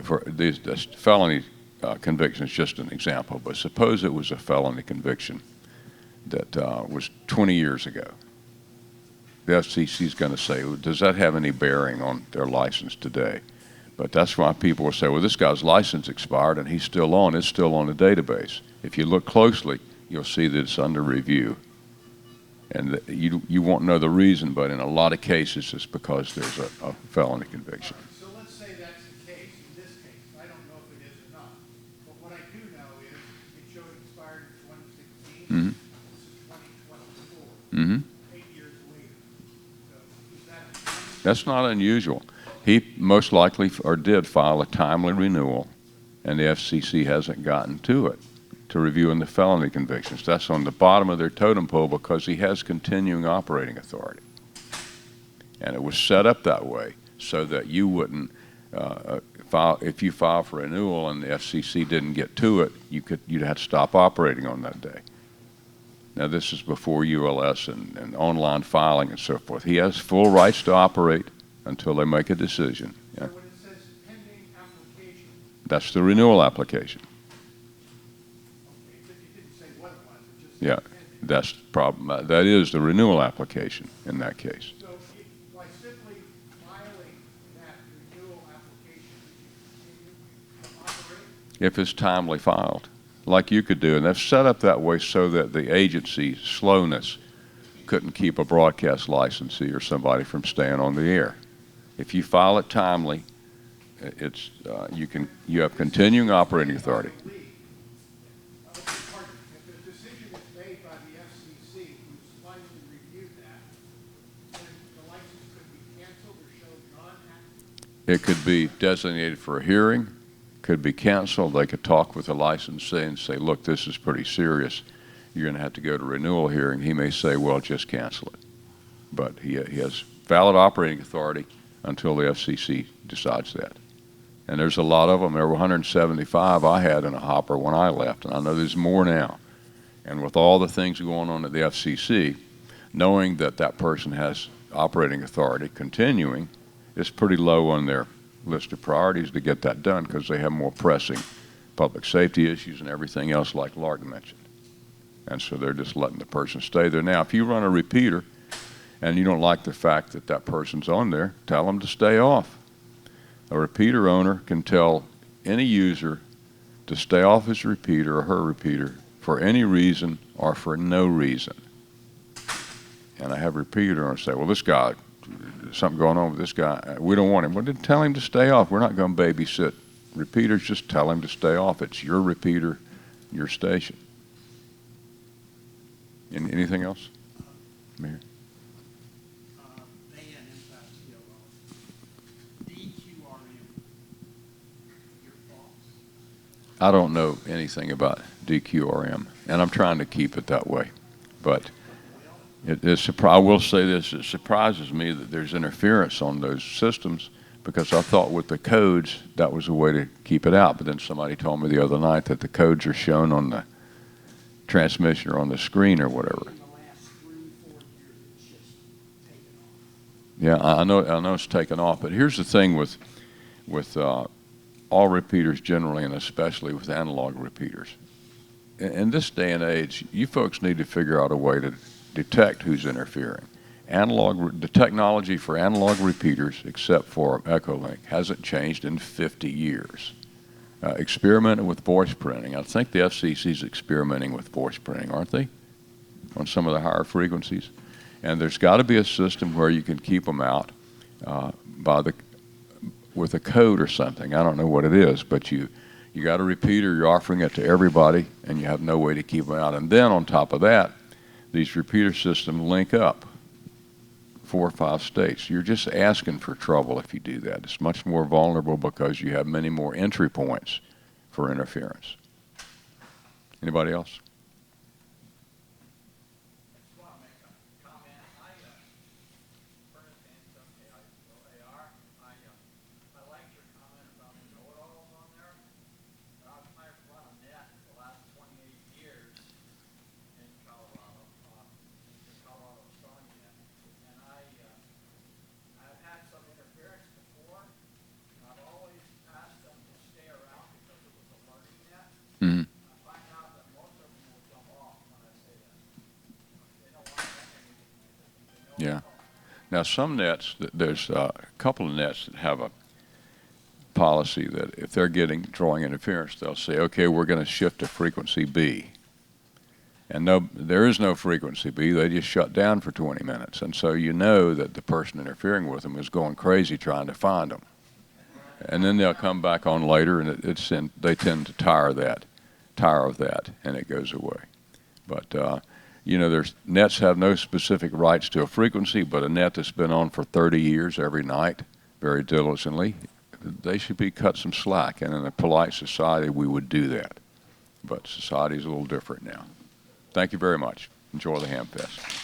For these felony conviction is just an example, but suppose it was a felony conviction that was 20 years ago. The FCC is going to say, well, does that have any bearing on their license today? But that's why people will say, well, this guy's license expired and he's still on. It's still on the database. If you look closely, you'll see that it's under review. And you won't know the reason, but in a lot of cases, it's because there's a felony conviction. So let's say that's the case in this case. I don't know if it is or not. But what I do know is it showed expired in 2016. Mm-hmm. This is 2024. Mm-hmm. 8 years later. So is that That's not unusual. He most likely or did file a timely renewal, and the FCC hasn't gotten to it, to reviewing the felony convictions. That's on the bottom of their totem pole because he has continuing operating authority. And it was set up that way so that you wouldn't file, if you file for renewal and the FCC didn't get to it, you'd have to stop operating on that day. Now this is before ULS and online filing and so forth. He has full rights to operate until they make a decision. Yeah. So when it says pending application, That's the renewal application. okay, but you didn't say what it was, it just said Yeah, pending. that's the problem. That is the renewal application in that case. So by simply filing that renewal application, you continue to operate? If it's timely filed, like you could do. And that's set up that way so that the agency's slowness couldn't keep a broadcast licensee or somebody from staying on the air. If you file it timely, you have continuing operating authority. Pardon, if a decision is made by the FCC, who's finally reviewed that, then the license could be canceled or shown non-active? It could be designated for a hearing, could be canceled. They could talk with the licensee and say, look, this is pretty serious. You're going to have to go to renewal hearing. He may say, well, just cancel it. But he has valid operating authority until the FCC decides that. And there's a lot of them. There were 175 I had in a hopper when I left, and I know there's more now. And with all the things going on at the FCC, knowing that that person has operating authority continuing is pretty low on their list of priorities to get that done because they have more pressing public safety issues and everything else like Lark mentioned. And so they're just letting the person stay there. Now, if you run a repeater and you don't like the fact that that person's on there, tell them to stay off. A repeater owner can tell any user to stay off his repeater or her repeater for any reason or for no reason. And I have repeater owners say, well, this guy, something going on with this guy, we don't want him. Well, then tell him to stay off. We're not going to babysit repeaters. Just tell him to stay off. It's your repeater, your station. Anything else? Mayor? I don't know anything about DQRM, and I'm trying to keep it that way. But I will say this, it surprises me that there's interference on those systems, because I thought with the codes, that was a way to keep it out. But then somebody told me the other night that the codes are shown on the transmission or on the screen or whatever. In the last 3-4 years, it's just taken off. Yeah, I know it's taken off, but here's the thing with all repeaters generally, and especially with analog repeaters. In this day and age, you folks need to figure out a way to detect who's interfering. The technology for analog repeaters, except for Echolink, hasn't changed in 50 years. Experimenting with voice printing. I think the FCC's experimenting with voice printing, aren't they? On some of the higher frequencies. And there's got to be a system where you can keep them out with a code or something. I don't know what it is, but you got a repeater, you're offering it to everybody, and you have no way to keep them out. And then on top of that, these repeater systems link up 4 or 5 states. You're just asking for trouble if you do that. It's much more vulnerable because you have many more entry points for interference. Anybody else? just want to make a comment. I liked your comment about the know-it-alls on there. I've run a net for the last 28 years in Colorado, the Colorado Song Net, and I've had some interference before. I've always asked them to stay around because it was a learning net. Mm-hmm. I find out that most of them will jump off when I say that. They don't want to have anything. They know Yeah. Now, some nets, there's a couple of nets that have a policy that if they're drawing interference, they'll say, okay, we're going to shift to frequency B. And there is no frequency B. They just shut down for 20 minutes. And so you know that the person interfering with them is going crazy trying to find them. And then they'll come back on later, and they tend to tire of that, and it goes away. But nets have no specific rights to a frequency, but a net that's been on for 30 years every night, very diligently, they should be cut some slack. And in a polite society, we would do that. But society's a little different now. Thank you very much. Enjoy the Ham Fest.